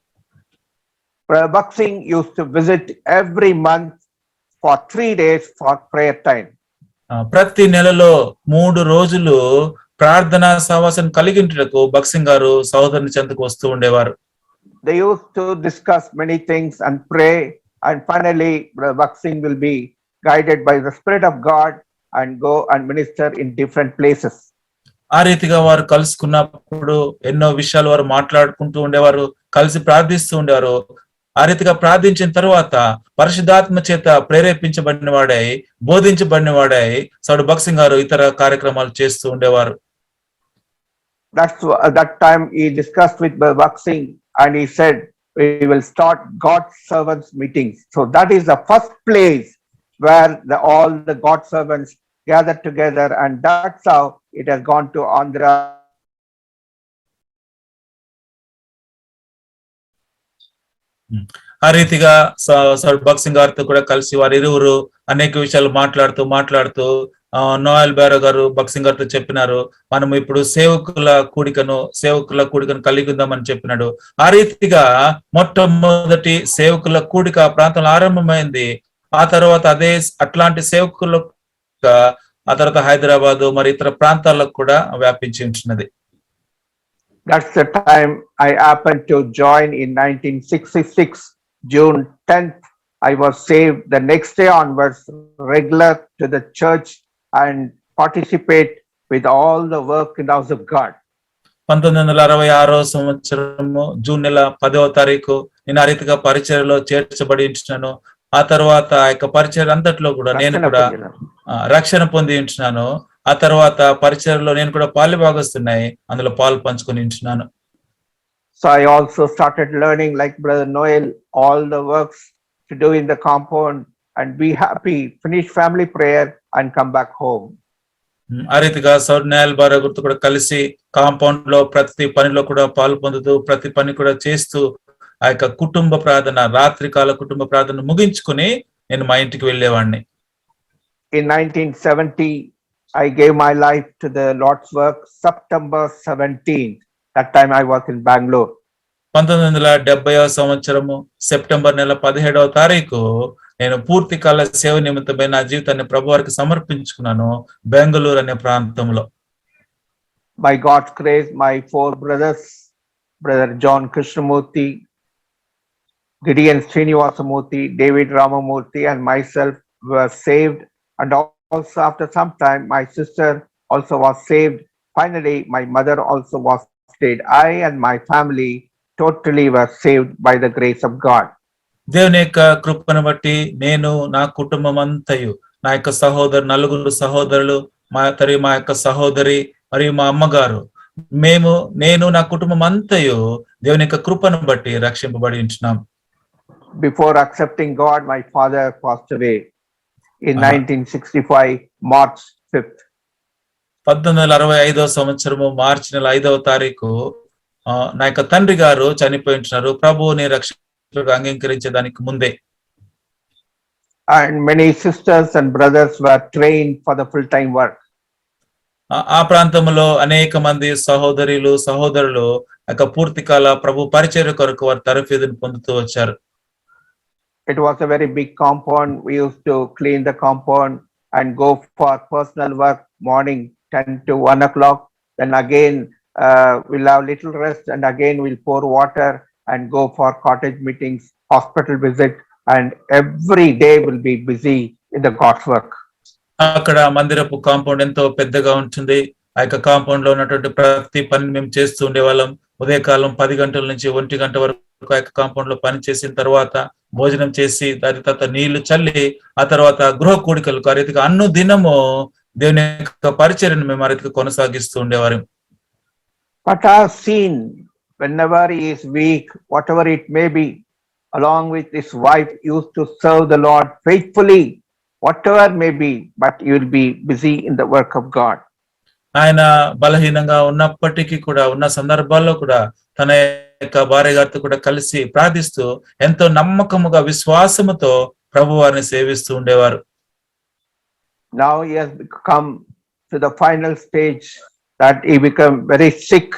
Speaker 1: Bhakt Singh used to visit every month for 3 days for prayer time.
Speaker 2: ప్రతి నెలలో 3 రోజులు ప్రార్థనా సహవాసం కలిగించుటకు భక్త్ సింగ్ గారు సహోదరుని చెంతకు వస్తూ ఉండేవారు.
Speaker 1: They used to discuss many things and pray, and finally Bhakt Singh will be guided by the Spirit of God and go and minister in different places.
Speaker 2: ఆ రీతిగా వారు కలుసుకున్నప్పుడు ఎన్నో విషయాలు వారు మాట్లాడుకుంటూ ఉండేవారు, కలిసి ప్రార్థిస్తూ ఉండేవారు. ఆ రీతిగా ప్రార్థించిన తర్వాత పరిశుద్ధాత్మ చేత ప్రేరేపించబడిన వాడై, బోధించబడిన వాడై సౌడు భక్త్ సింగ్ గారు ఇతర కార్యక్రమాలు చేస్తూ ఉండేవారు.
Speaker 1: That time he discussed with Bhakt Singh and he said, we will start God's servants meetings. So that is the first place where all the God servants gather together, and that's how it has gone to Andhra.
Speaker 2: ఆ రీతిగా భక్త్ సింగ్ గారితో కూడా కలిసి వారు ఇరువురు అనేక విషయాలు మాట్లాడుతూ నోయల్ బేరో గారు భక్త్ సింగ్ గారితో చెప్పినారు, మనం ఇప్పుడు సేవకుల కూడికను కలిగి ఉందామని చెప్పినాడు. ఆ రీతిగా మొట్టమొదటి సేవకుల కూడిక ప్రాంతంలో ఆరంభమైంది. ఆ తర్వాత అట్లాంటి సేవకుల ఆ తర్వాత హైదరాబాదు మరి ఇతర ప్రాంతాలకు కూడా వ్యాపించి ఉంటున్నది.
Speaker 1: That's the time I happened to join in 1966, June 10th. I was saved. The next day onwards, regular to the church and participate with all the work in the house of God.
Speaker 2: 1966 సంవత్సరము June నెల 10వ తారీఖు నేను ఆ రీతిగా పరిచర్యలో చేర్చబడి ఉంటున్నాను. ఆ తర్వాత ఆ యొక్క పరిచర్య అంతట్లో కూడా నేను కూడా రక్షణ పొంది ఉంటున్నాను. ఆ తర్వాత పరిచర్యలో నేను కూడా పాలు భాగస్తున్నాయి, అందులో పాలు పంచుకొని ఉంటున్నాను.
Speaker 1: So I also started learning like Brother Noel all the works to do in the compound and be happy, finish family prayer and come back home.
Speaker 2: ఆ రీతిగా నోయల్ బేరో గారితో కూడా కలిసి కాంపౌండ్ లో ప్రతి పనిలో కూడా పాలు పొందుతూ ప్రతి పని కూడా చేస్తూ ఆ యొక్క కుటుంబ ప్రార్థన, రాత్రికాల కుటుంబ ప్రార్థన ముగించుకుని నేను మా ఇంటికి వెళ్ళేవాడిని.
Speaker 1: In 1970 I gave my life to the Lord's work. September 17th, that time I was in Bangalore.
Speaker 2: 1970వ సంవత్సరము సెప్టెంబర్ నెల 17వ తారీఖు నేను పూర్తి కాల సేవ నిమిత్తమై నా జీవితాన్ని ప్రభువారికి సమర్పించుకున్నాను బెంగళూరు అనే ప్రాంతంలో.
Speaker 1: By God's grace, my 4 brothers, Brother John Krishnamurthy, Gideon Srinivasamurthy, David Ramamurthy and myself were saved, and also after some time my sister also was saved. Finally my mother also was saved. I and my family totally were saved by the grace of God.
Speaker 2: దేవుని యొక్క కృపను బట్టి నేను, నా కుటుంబం అంతయు, నా యొక్క నలుగురు సహోదరులు, మా యొక్క సహోదరి మరియు మా అమ్మగారు, నేను నా కుటుంబం అంతయు దేవుని యొక్క కృపను బట్టి రక్షింపబడి ఉంటున్నాం.
Speaker 1: Before accepting God, my father passed away in 1965 March 5th.
Speaker 2: 1965వ సంవత్సరము మార్చి నెల 5వ తారీఖు నా యొక్క తండ్రి గారు చనిపోయి ఉంటున్నారు ప్రభువుని రక్షకుడిగా అంగీకరించేదానికి ముందే.
Speaker 1: And many sisters and brothers were trained for the full-time work.
Speaker 2: ఆ ప్రాంతంలో అనేక మంది సహోదరులు సహోదరులు పూర్తికాల ప్రభు పరిచర్య కొరకు వారు తరఫీదును పొందుతూ వచ్చారు.
Speaker 1: It was a very big compound. We used to clean the compound and go for personal work morning 10 to 1 o'clock. Then again, we'll have little rest and again we'll pour water and go for cottage meetings, hospital visit, and every day will be busy in the God's work.
Speaker 2: అక్కడ మందిరపు compound ఎంతో పెద్దగా ఉంటుంది. ఆ యొక్క compound లో ఉన్నటువంటి ప్రతి పని మేము చేస్తూ ఉండేవాళ్ళం. ఉదయకాలం 10 గంటల నుంచి 1 గంట వరకు ఆ యొక్క కాంపౌండ్ లో పని చేసిన తర్వాత భోజనం చేసి దాని తర్వాత నీళ్లు చల్లి ఆ తర్వాత గృహ కూడికలకు ఆ రీతిగా అన్ను దినము దేవుని యొక్క పరిచర్యను మేము ఆ రీతిగా కొనసాగిస్తూ ఉండేవారు.
Speaker 1: But I have seen whenever he is weak, whatever it may be, along with his wife, used to serve the Lord faithfully, whatever may be, but you will be busy in the work of God.
Speaker 2: ఆయన బలహీనంగా ఉన్నప్పటికీ కూడా ఉన్న సందర్భాల్లో కూడా తన యొక్క భార్య గారితో కూడా కలిసి ప్రార్థిస్తూ ఎంతో నమ్మకముగా విశ్వాసముతో ప్రభు వారిని సేవిస్తూ ఉండేవారు.
Speaker 1: Now he has come to the final stage that he became very sick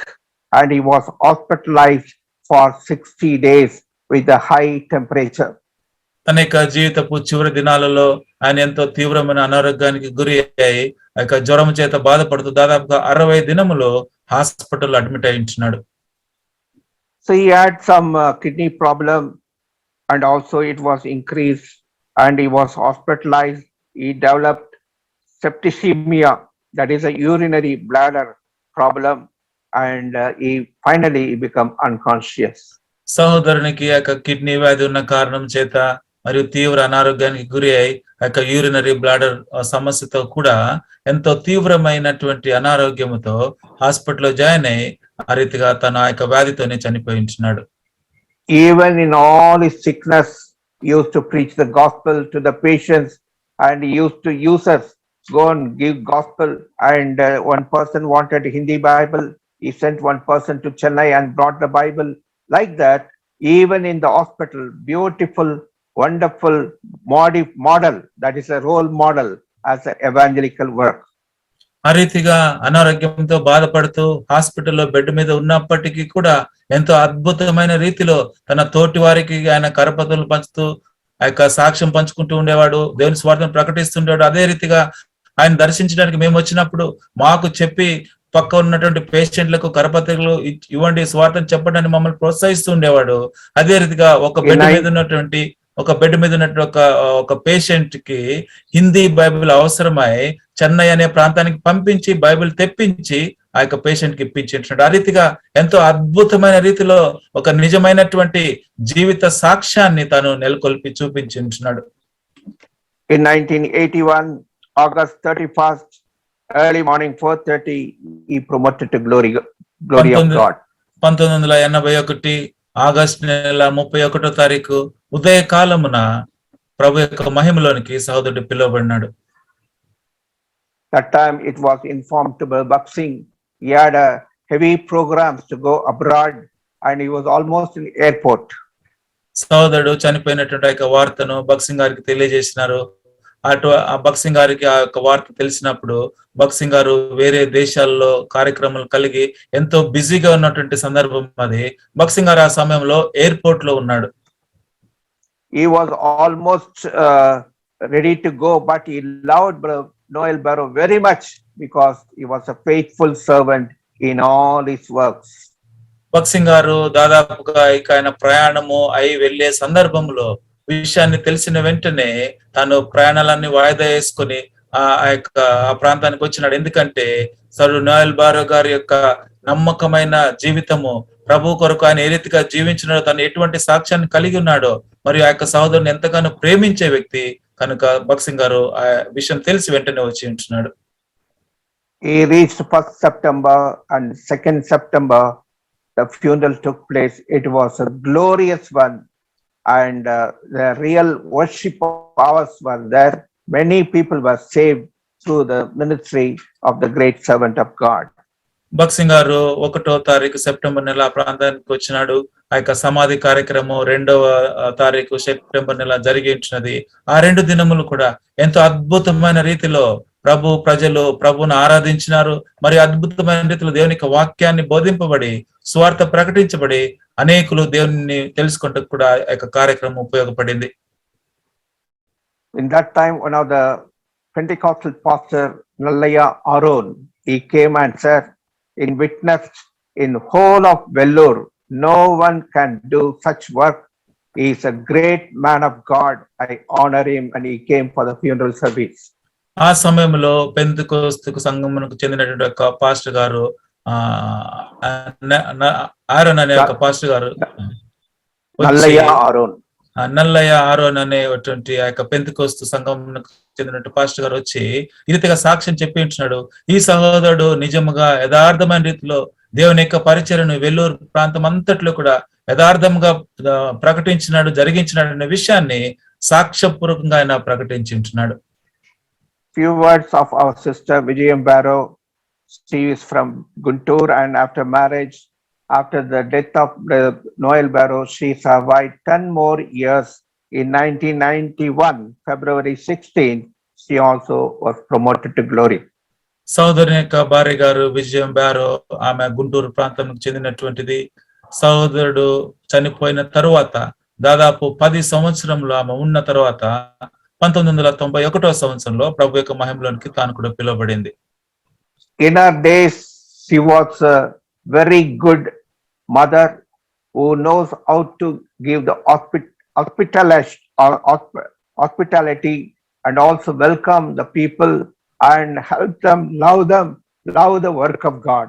Speaker 1: and he was hospitalized for 60 days with a high temperature.
Speaker 2: తన యొక్క జీవితపు చివరి దినాలలో ఆయన ఎంతో తీవ్రమైన అనారోగ్యానికి గురి అయ్యి ఆ యొక్క జ్వరం చేత బాధపడుతూ దాదాపుగా 60 దినములు హాస్పిటల్ అడ్మిట్ అయింటున్నాడు.
Speaker 1: So he had some kidney problem and also it was increased and he was hospitalized. He developed septicemia, that is a urinary bladder problem, and he finally became unconscious.
Speaker 2: సహోదరునికి ఆ యొక్క kidney వ్యాధి ఉన్న కారణం చేత మరియు తీవ్ర అనారోగ్యానికి గురి అయి ఆ యొక్క యూరినరీ బ్లాడర్ సమస్యతో కూడా ఎంతో తీవ్రమైనటువంటి అనారోగ్యముతో హాస్పిటల్లో జాయిన్ అయి ఆ రీతిగా తన ఆ యొక్క వ్యాధితోనే చనిపోయించున్నాడు.
Speaker 1: Even in all his sickness, he used to preach the gospel to the patients and he used to use us, go and give gospel. And one person wanted Hindi Bible, he sent one person to Chennai and brought the Bible. Like that, even in the hospital, beautiful, wonderful model, that is a role model as an evangelical work.
Speaker 2: ఆ రీతిగా అనారోగ్యంతో బాధపడుతూ హాస్పిటల్లో bed మీద ఉన్నప్పటికీ కూడా ఎంతో అద్భుతమైన రీతిలో తన తోటి వారికి ఆయన కరపత్రాలు పంచుతూ ఆ యొక్క సాక్ష్యం పంచుకుంటూ ఉండేవాడు, దేవుని స్వార్థను ప్రకటిస్తుండేవాడు. అదే రీతిగా ఆయన దర్శించడానికి మేము వచ్చినప్పుడు మాకు చెప్పి పక్క ఉన్నటువంటి పేషెంట్లకు కరపత్రికలు ఇవ్వండి, స్వార్థం చెప్పడానికి మమ్మల్ని ప్రోత్సహిస్తూ ఉండేవాడు. అదే రీతిగా ఒక బెడ్ మీద ఉన్నటువంటి ఒక పేషెంట్ కి హిందీ బైబిల్ అవసరమై చెన్నై అనే ప్రాంతానికి పంపించి బైబిల్ తెప్పించి ఆ యొక్క పేషెంట్ కి ఇప్పించినట్టు ఆ రీతిగా ఎంతో అద్భుతమైన రీతిలో ఒక నిజమైనటువంటి జీవిత సాక్ష్యాన్ని తాను నెలకొల్పి చూపించున్నాడు.
Speaker 1: In 1981, August 31st, early morning 4:30, he promoted to glory of God.
Speaker 2: 1981 August నెల 31వ తారీఖు ఉదయకాలమున ప్రభు యొక్క మహిమలోనికి సహోదరుడు పిలువబడినాడు.
Speaker 1: That time it was informed to Bhakt Singh. He had a heavy programs to go abroad and he was almost in airport.
Speaker 2: సహోదరుడు చనిపోయినటువంటి యొక్క వార్తను భక్త్ సింగ్ గారికి తెలియజేసినారు. భక్త్ సింగ్ గారికి ఆ యొక్క వార్త తెలిసినప్పుడు భక్త్ సింగ్ గారు వేరే దేశాల్లో కార్యక్రమాలు కలిగి ఎంతో బిజీగా ఉన్నటువంటి సందర్భం అది. భక్త్ సింగ్ గారు ఆ సమయంలో ఎయిర్పోర్ట్ లో ఉన్నాడు.
Speaker 1: He was almost ready to go, but he loved Noel Barrow very much because he was a faithful servant in all his works.
Speaker 2: Bakht Singh గారు దాదాపుగా ఇక ఆయన ప్రయాణము అయి వెళ్లే సందర్భంలో విషయాన్ని తెలిసిన వెంటనే తాను ప్రయాణాలన్నీ వాయిదా వేసుకుని ఆ ప్రాంతానికి వచ్చినాడు. ఎందుకంటే సర్ నోయల్ బారో గారి యొక్క నమ్మకమైన జీవితము, ప్రభు కొరకు ఆయన ఏ రీతిగా జీవించినాడో, తను ఎటువంటి సాక్ష్యాన్ని కలిగి ఉన్నాడో మరియు ఆ యొక్క సహోదరుని ఎంతగానో ప్రేమించే వ్యక్తి కనుక భక్త్ సింగ్ గారు ఆ విషయం తెలిసి వెంటనే వచ్చి ఉంటున్నాడు.
Speaker 1: He reached 1st September and 2nd September the funeral took place. It was a glorious one and the real worship hours were there. Many people were saved through the ministry of the great servant of God.
Speaker 2: Bakht Singh గారు 1వ తారీఖు September నెల ప్రాంతానికి వచ్చినాడు. ఆ యొక్క సమాధి కార్యక్రమం 2వ తారీఖు సెప్టెంబర్ నెల జరిగించినది. ఆ 2 దినములు కూడా ఎంతో అద్భుతమైన రీతిలో ప్రభు ప్రజలు ప్రభును ఆరాధించినారు. మరియు అద్భుతమైన రీతిలో దేవుని యొక్క వాక్యాన్ని బోధింపబడి సువార్త ప్రకటించబడి అనేకులు దేవుని తెలుసుకుంటూ కూడా ఆ యొక్క కార్యక్రమం ఉపయోగపడింది.
Speaker 1: In that time, one of the Pentecostal pastor, Nallaya Aron, he came and said, in witness in whole of Vellore, no one can do such work. He is a great man of God. I honor him, and he came for the funeral service.
Speaker 2: ఆ సమయంలో Pentecost సంఘమునకు చెందినటువంటి ఒక pastor గారు Aaron అనే ఒక pastor గారు
Speaker 1: Nallaya Aron.
Speaker 2: Nallayya Aaron అనేటువంటి ఆ యొక్క పెంతెకోస్తు సంఘమునకు చెందినటువంటి పాస్టర్ గారు వచ్చి ఈ రీతిగా సాక్ష్యం చెప్పి ఉంటున్నాడు. ఈ సహోదరుడు నిజముగా యథార్థమైన రీతిలో దేవుని యొక్క పరిచర్యను వెల్లూరు ప్రాంతం అంతట్లో కూడా యథార్థంగా ప్రకటించినాడు, జరిగించినాడు అనే విషయాన్ని సాక్ష్యపూర్వకంగా ఆయన ప్రకటించి ఉంటున్నాడు.
Speaker 1: Few words of our sister Vijayam Barrow. She is from Guntur, and after marriage, after the death of Noel Barrow, she survived 10 more years. In 1991, February 16, she also was promoted to glory.
Speaker 2: సహోదరుని యొక్క భార్య గారు విజయం borrow, ఆమె గుంటూరు ప్రాంతానికి చెందినటువంటిది. సహోదరుడు చనిపోయిన తరువాత దాదాపు 10 సంవత్సరంలో ఆమె ఉన్న తర్వాత 1991వ సంవత్సరంలో ప్రభు యొక్క మహిమలోనికి తాను కూడా పిలువబడింది.
Speaker 1: In her days, she was a very good mother who knows how to give the hospitality and also welcome the people and help them, love the work of God.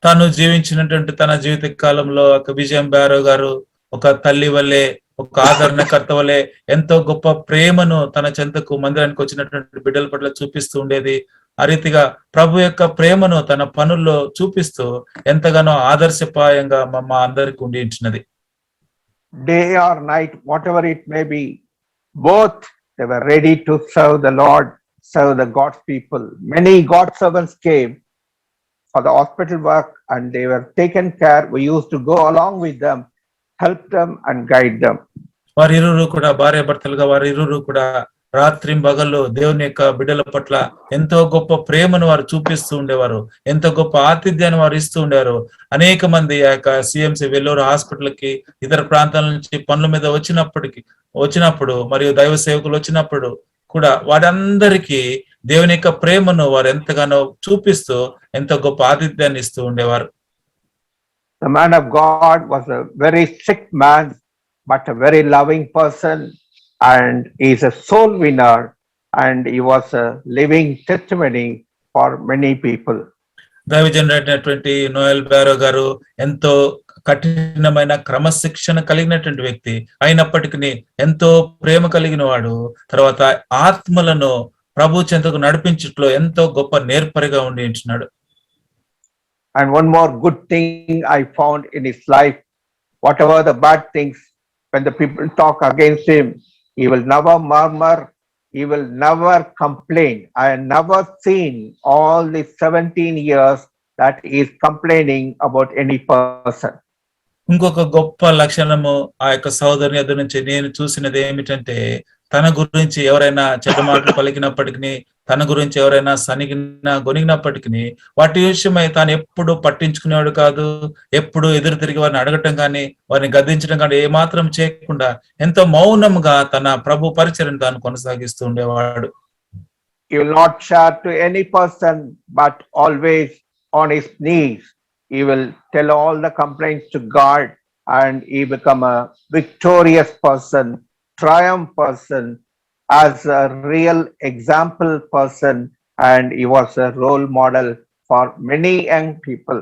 Speaker 2: తాను జీవించినటువంటి తన జీవిత కాలంలో ఒక విజయం బారో గారు ఒక తల్లి వల్లే, ఒక ఆదరణకర్త వలె ఎంతో గొప్ప ప్రేమను తన చెంతకు మందిరానికి వచ్చినటువంటి బిడ్డల పట్ల చూపిస్తూ ఉండేది. ఆ రీతిగా ప్రభు యొక్క ప్రేమను తన పనుల్లో చూపిస్తూ ఎంతగానో ఆదర్శపాయంగా మా అందరికి ఉండి ఉంచినది.
Speaker 1: Day or night, whatever it may be, both they were ready to serve the Lord, serve the God's people. Many God servants came for the hospital work, and they were taken care. We used to go along with them, help them and guide them.
Speaker 2: వారిరువురు కూడా భార్య భర్తలుగా వారిరువురు కూడా రాత్రింబగళ్ళు దేవుని యొక్క బిడ్డల పట్ల ఎంతో గొప్ప ప్రేమను వారు చూపిస్తూ ఉండేవారు, ఎంతో గొప్ప ఆతిథ్యాన్ని వారు ఇస్తూ ఉండేవారు. అనేక మంది ఆ యొక్క సిఎంసి వెల్లూరు హాస్పిటల్ కి ఇతర ప్రాంతాల నుంచి పనుల మీద వచ్చినప్పుడు మరియు దైవ సేవకులు వచ్చినప్పుడు కూడా వారందరికీ దేవుని యొక్క ప్రేమను వారు ఎంతగానో చూపిస్తూ ఎంతో గొప్ప ఆతిథ్యాన్ని ఇస్తూ ఉండేవారు.
Speaker 1: The man of God was a very sick man, but a very loving person, and he is a soul winner, and he was a living testimony for many people.
Speaker 2: దైవజనుడైనటువంటి నోయల్ బారో గారు ఎంతో కఠినమైన క్రమశిక్షణ కలిగినటువంటి వ్యక్తి అయినప్పటికీ ఎంతో ప్రేమ కలిగిన వాడు. తర్వాత ఆత్మలను ప్రభు చెంతకు నడిపించట్లో ఎంతో గొప్ప నేర్పరిగా ఉండి ఉంటున్నాడు.
Speaker 1: And one more good thing I found in his life, whatever the bad things, when the people talk against him, he will never murmur, he will never complain. I have never seen all the 17 years that he is complaining about any person.
Speaker 2: ఇంకొక గొప్ప లక్షణము ఆ యొక్క సహోదరుని ఎదురు నుంచి నేను చూసినది ఏమిటంటే, తన గురించి ఎవరైనా చెడ్డ మాటలు పలికినప్పటికీ, తన గురించి ఎవరైనా గొనిగినప్పటికీ వాటి విషయమై తాను ఎప్పుడు పట్టించుకునేవాడు కాదు. ఎప్పుడు ఎదురు తిరిగి వారిని అడగటం కానీ, వారిని గద్దించడం కానీ ఏమాత్రం చేయకుండా ఎంతో మౌనంగా తన ప్రభు పరిచర్యను తాను కొనసాగిస్తూ ఉండేవాడు.
Speaker 1: He will not share to any person, but always on his knees. He will tell all the complaints to God, and he become a victorious person, triumph person, as a real example person, and he was a role model for many young people.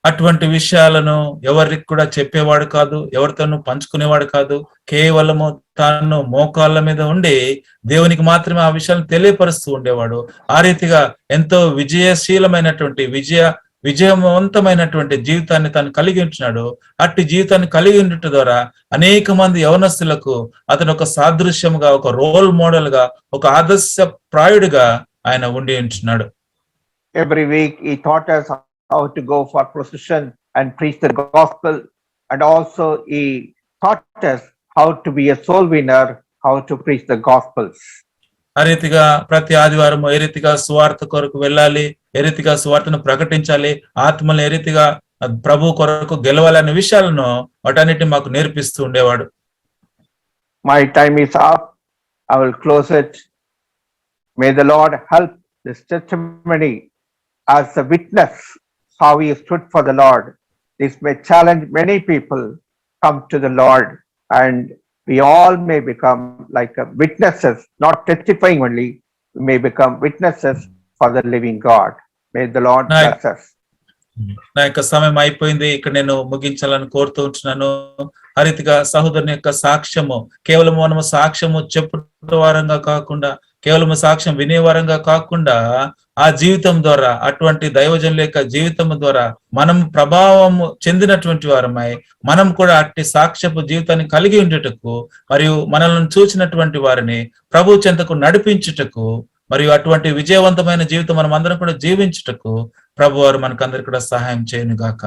Speaker 2: అటువంటి విషయాలను ఎవరికి కూడా చెప్పేవాడు కాదు, ఎవరితోనూ పంచుకునేవాడు కాదు. కేవలము తాను మోకాళ్ళ మీద ఉండి దేవునికి మాత్రమే ఆ విషయాలను తెలియపరుస్తూ ఉండేవాడు. ఆ రీతిగా ఎంతో విజయవంతమైనటువంటి జీవితాన్ని తాను కలిగి ఉంటున్నాడు. అట్టి జీవితాన్ని కలిగి ఉండటం ద్వారా అనేక మంది యవనస్తులకు అతను ఒక సాదృశ్యంగా, ఒక రోల్ మోడల్ గా, ఒక ఆదర్శ ప్రాయుడిగా ఆయన ఉండి ఉంటున్నాడు.
Speaker 1: Every week he taught us how to go for procession and preach the gospel, and also he taught us how to be a soul winner, how to preach the gospels.
Speaker 2: ఆ రీతిగా ప్రతి ఆదివారం ఏ రీతిగా సువార్త కొరకు వెళ్ళాలి, ఏ రీతిగా సువార్తను ప్రకటించాలి, ఆత్మల్ని ఏ రీతిగా ప్రభు కొరకు గెలవాలనే విషయాలను వాటన్నిటిని మాకు నేర్పిస్తూ ఉండేవాడు.
Speaker 1: My time is up. I will close it. May the Lord help this testimony as a witness how he stood for the Lord. This may challenge many people come to the Lord, and we all may become like witnesses, not testifying only, we may become witnesses for the living God. May the Lord
Speaker 2: Right.
Speaker 1: bless us.
Speaker 2: నా యొక్క సమయం అయిపోయింది. ఇక్కడ నేను ముగించాలని కోరుతూ ఉంటున్నాను. ఆ రీతిగా సహోదరుని యొక్క సాక్ష్యము కేవలం మనము సాక్ష్యము చెప్పే వారంగా కాకుండా, కేవలము సాక్ష్యం వినేవారంగా కాకుండా, ఆ జీవితం ద్వారా, అటువంటి దైవజనుల యొక్క జీవితం ద్వారా మనం ప్రభావము చెందినటువంటి వారమై మనం కూడా అట్టి సాక్ష్యపు జీవితాన్ని కలిగి ఉండేటకు, మరియు మనల్ని చూసినటువంటి వారిని ప్రభు చెంతకు నడిపించుటకు, మరియు అటువంటి విజయవంతమైన జీవితం మనం అందరం కూడా జీవించుటకు ప్రభువారు మనకందరికి కూడా సహాయం చేయను గాక.